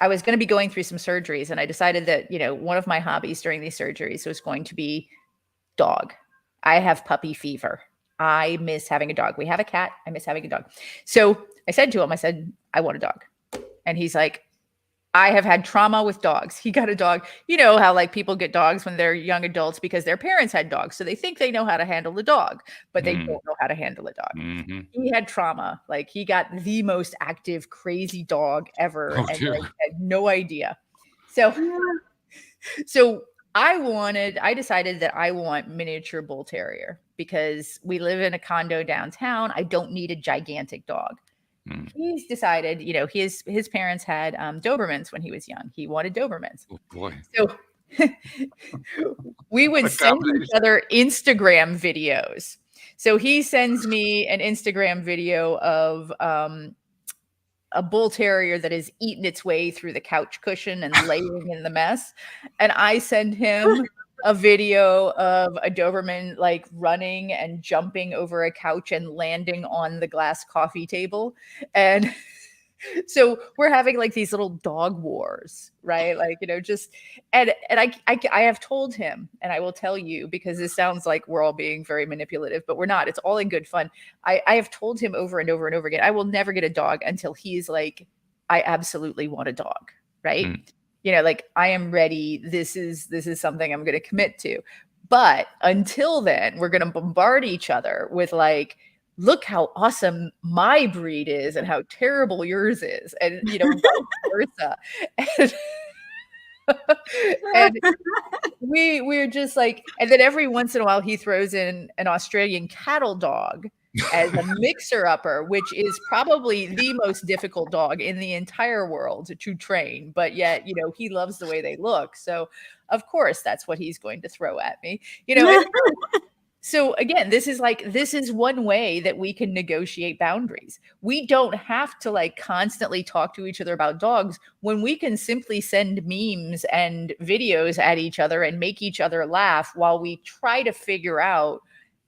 I was going to be going through some surgeries, and I decided that, one of my hobbies during these surgeries was going to be dog. I have puppy fever. I miss having a dog. We have a cat. I miss having a dog. So I said to him, I want a dog. And he's like, I have had trauma with dogs. He got a dog. You know how like people get dogs when they're young adults because their parents had dogs. So they think they know how to handle the dog, but they don't know how to handle a dog. Mm-hmm. He had trauma. Like he got the most active, crazy dog ever. Oh, and dear. like, had no idea. So I decided that I want miniature bull terrier because we live in a condo downtown. I don't need a gigantic dog. He's decided, his parents had Dobermans when he was young. He wanted Dobermans. Oh, boy. So we would send each other Instagram videos. So he sends me an Instagram video of a bull terrier that has eaten its way through the couch cushion and laying in the mess. And I send him a video of a Doberman like running and jumping over a couch and landing on the glass coffee table. And so we're having like these little dog wars, right? Like, just, and I have told him, and I will tell you, because this sounds like we're all being very manipulative, but we're not. It's all in good fun. I have told him over and over and over again, I will never get a dog until he's like, I absolutely want a dog, right? Like I am ready. This is something I'm going to commit to. But until then, we're going to bombard each other with like, look how awesome my breed is and how terrible yours is. And, vice versa. And we're just like, and then every once in a while he throws in an Australian cattle dog as a mixer upper, which is probably the most difficult dog in the entire world to train. But yet, he loves the way they look. So of course, that's what he's going to throw at me, So again, this is one way that we can negotiate boundaries. We don't have to like constantly talk to each other about dogs when we can simply send memes and videos at each other and make each other laugh while we try to figure out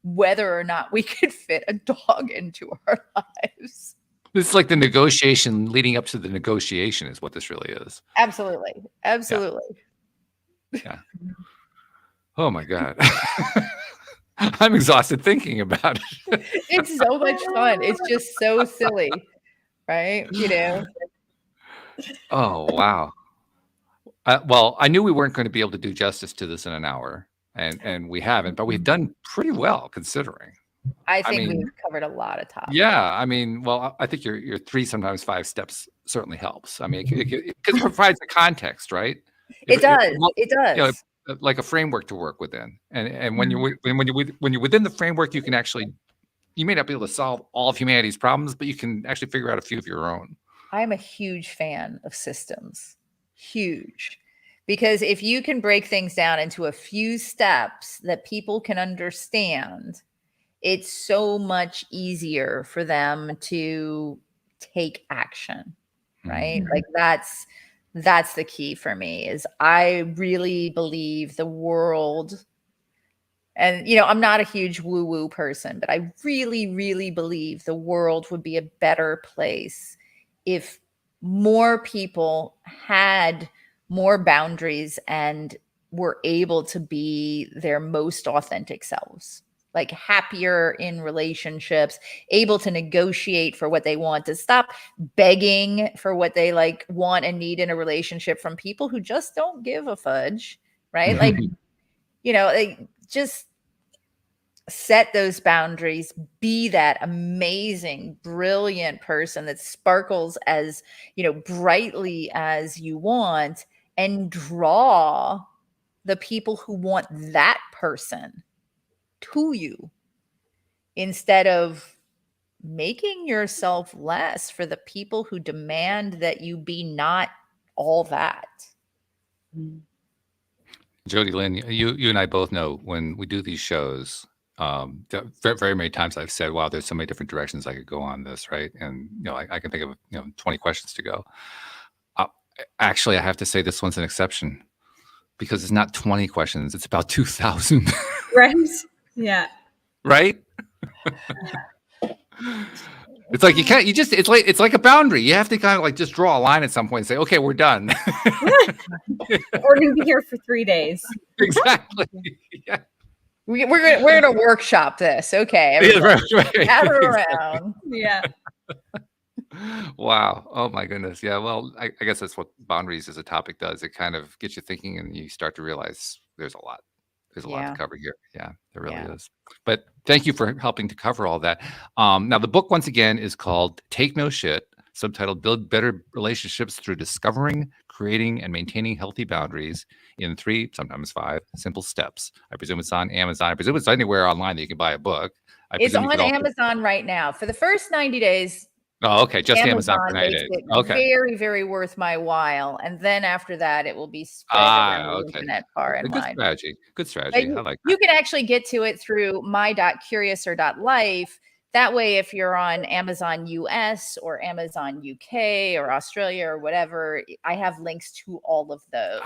whether or not we could fit a dog into our lives. This is like the negotiation leading up to the negotiation is what this really is. Absolutely. Absolutely. Yeah. Oh my God. I'm exhausted thinking about it. It's so much fun. It's just so silly, right? Oh, wow. Well, I knew we weren't going to be able to do justice to this in an hour, and we haven't, but we've done pretty well considering. I think we've covered a lot of topics. Yeah, I mean, well, I think your 3, sometimes 5 steps certainly helps. I mean, it provides the context, right? It does. Like a framework to work within, and when you're within the framework, you may not be able to solve all of humanity's problems, but you can actually figure out a few of your own. I'm a huge fan of systems. Huge. Because if you can break things down into a few steps that people can understand, it's so much easier for them to take action, right? Mhm. Like that's the key for me is I really believe the world, and I'm not a huge woo woo person, but I really really believe the world would be a better place if more people had more boundaries and were able to be their most authentic selves, like happier in relationships, able to negotiate for what they want, to stop begging for what they like want and need in a relationship from people who just don't give a fudge, right? Like, they just set those boundaries, be that amazing, brilliant person that sparkles as, brightly as you want, and draw the people who want that person to you instead of making yourself less for the people who demand that you be not all that. Jody Lynn, you and I both know when we do these shows, very, very many times I've said, wow, there's so many different directions I could go on this, right? And, I can think of, 20 questions to go. Uh, Actually, I have to say this one's an exception because it's not 20 questions. It's about 2,000, Right? Yeah. right? It's like it's like a boundary. You have to kind of like just draw a line at some point and say, okay, we're done. We're going to be here for 3 days. Exactly. Yeah. We're gonna workshop this. Okay, Yeah, everybody, right. gather around. Yeah. Wow. Oh my goodness. Yeah. Well, I guess that's what boundaries as a topic does. It kind of gets you thinking and you start to realize there's a lot. There's a lot to Yeah. cover here. Yeah, there really Yeah. is. But thank you for helping to cover all that. Now the book once again is called Take No Shit, subtitled Build Better Relationships Through Discovering, Creating, and Maintaining Healthy Boundaries in 3, sometimes 5 simple steps. I presume it's on Amazon. I presume it's anywhere online that you can buy a book. It's on Amazon right now. For the first 90 days, Oh, okay. Just Amazon for 90 makes days. it Okay. very, very worth my while. And then after that, it will be spread around the Okay. internet far and Good wide. strategy. Good But strategy. I like that. you can actually get to it through my.curiouser.life. That way, if you're on Amazon US or Amazon UK or Australia or whatever, I have links to all of those.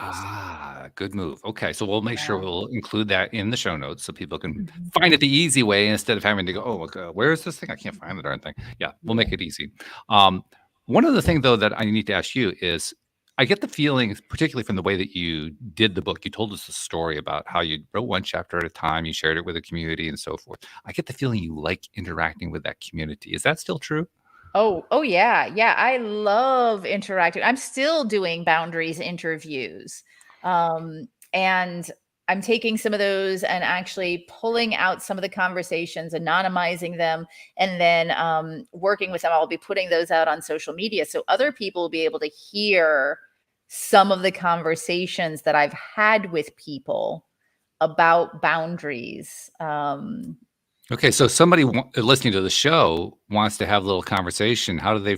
Good move. Okay. So we'll make sure Yeah. we'll include that in the show notes so people can Mhm. find it the easy way instead of having to go, oh, look, where is this thing? I can't find the darn thing. Yeah, we'll make it easy. One of the things, though, that I need to ask you is I get the feeling, particularly from the way that you did the book, you told us a story about how you wrote one chapter at a time, you shared it with the community and so forth. I get the feeling you like interacting with that community. Is that still true? Oh yeah. Yeah. I love interacting. I'm still doing boundaries interviews. And I'm taking some of those and actually pulling out some of the conversations, anonymizing them, and then working with them. I'll be putting those out on social media so other people will be able to hear some of the conversations that I've had with people about boundaries. Okay, so somebody listening to the show wants to have a little conversation. How do they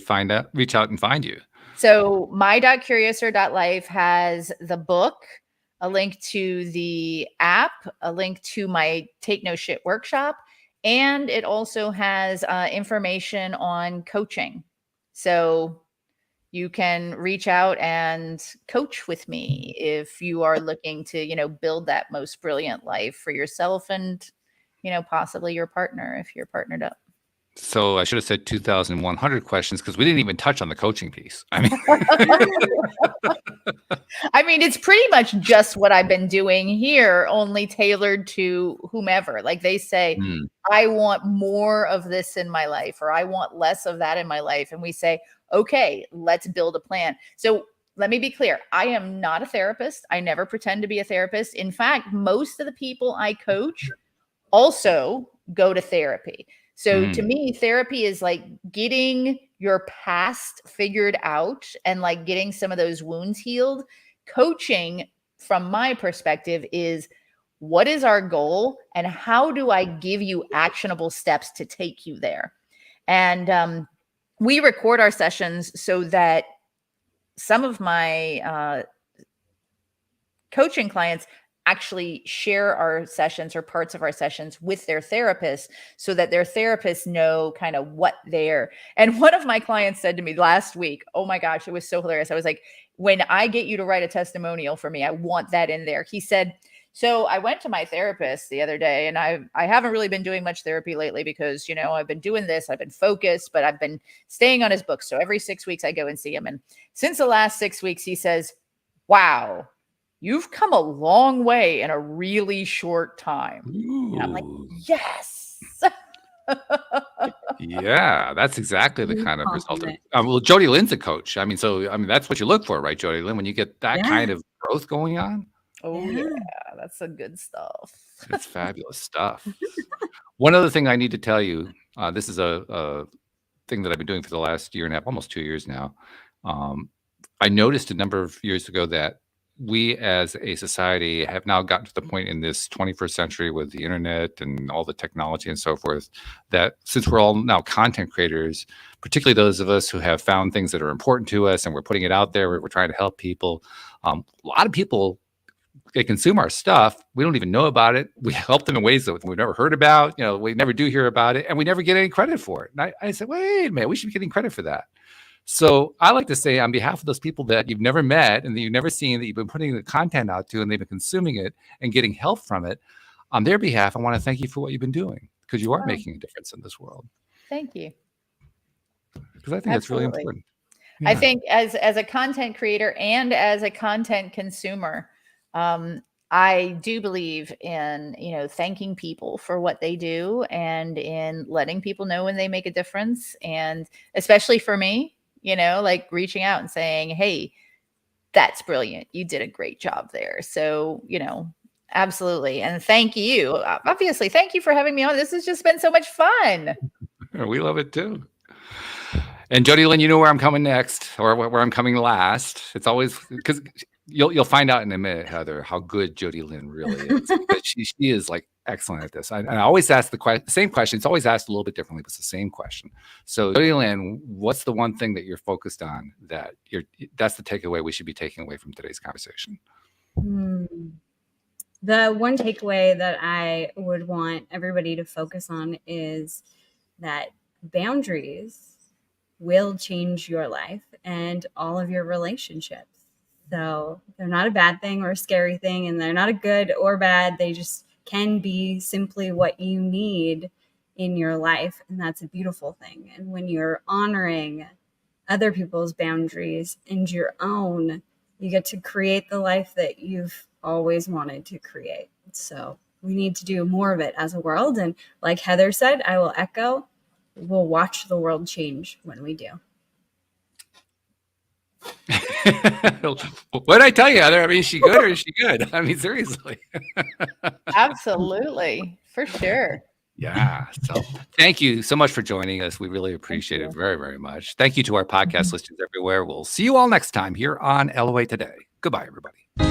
reach out and find you? So my.curiouser.life has the book, a link to the app, a link to my Take No Shit workshop, and it also has information on coaching. So you can reach out and coach with me if you are looking to, build that most brilliant life for yourself and, possibly your partner if you're partnered up. So I should have said 2,100 questions because we didn't even touch on the coaching piece. I mean, it's pretty much just what I've been doing here, only tailored to whomever. Like they say, I want more of this in my life, or I want less of that in my life. And we say, okay, let's build a plan. So let me be clear. I am not a therapist. I never pretend to be a therapist. In fact, most of the people I coach also go to therapy. So to me, therapy is like getting your past figured out and like getting some of those wounds healed. Coaching, from my perspective, is what is our goal and how do I give you actionable steps to take you there? And we record our sessions so that some of my coaching clients actually share our sessions or parts of our sessions with their therapists so that their therapists know kind of what they're. And one of my clients said to me last week, oh my gosh, it was so hilarious. I was like, when I get you to write a testimonial for me, I want that in there. He said, so I went to my therapist the other day, and I haven't really been doing much therapy lately because, I've been doing this, I've been focused, but I've been staying on his book. So every 6 weeks I go and see him. And since the last 6 weeks, he says, wow, you've come a long way in a really short time. And I'm like, yes. Yeah, that's exactly the kind of result. Well, Jody Lynn's a coach. That's what you look for, right, Jody Lynn? When you get that kind of growth going on. Oh yeah, that's some good stuff. It's fabulous stuff. One other thing I need to tell you, this is a thing that I've been doing for the last year and a half, almost 2 years now. I noticed a number of years ago that we as a society have now gotten to the point in this 21st century with the internet and all the technology and so forth, that since we're all now content creators, particularly those of us who have found things that are important to us and we're putting it out there, we're trying to help people. A lot of people, they consume our stuff. We don't even know about it. We help them in ways that we've never heard about. We never do hear about it, and we never get any credit for it. And I said, wait a minute, we should be getting credit for that. So I like to say, on behalf of those people that you've never met and that you've never seen, that you've been putting the content out to, and they've been consuming it and getting help from it, on their behalf, I want to thank you for what you've been doing, because you are making a difference in this world. Thank you. Because I think that's really important. Yeah. I think as a content creator and as a content consumer, I do believe in, thanking people for what they do and in letting people know when they make a difference. And especially for me, like reaching out and saying, hey, that's brilliant. You did a great job there. So, absolutely. And thank you. Obviously, thank you for having me on. This has just been so much fun. We love it too. And Jody Lynn, you know where I'm coming next, or where I'm coming last. It's always because you'll find out in a minute, Heather, how good Jody Lynn really is. she is like excellent at this. I always ask the same question. It's always asked a little bit differently, but it's the same question. So Jody Lynn, what's the one thing that you're focused on that's the takeaway we should be taking away from today's conversation? The one takeaway that I would want everybody to focus on is that boundaries will change your life and all of your relationships. So they're not a bad thing or a scary thing, and they're not a good or bad. They just can be simply what you need in your life. And that's a beautiful thing. And when you're honoring other people's boundaries and your own, you get to create the life that you've always wanted to create. So we need to do more of it as a world. And like Heather said, I will echo, we'll watch the world change when we do. What did I tell you, Heather? Is she good or is she good? Seriously. Absolutely. For sure. Yeah. So thank you so much for joining us. We really appreciate it very, very much. Thank you to our podcast listeners everywhere. We'll see you all next time here on LOA Today. Goodbye, everybody.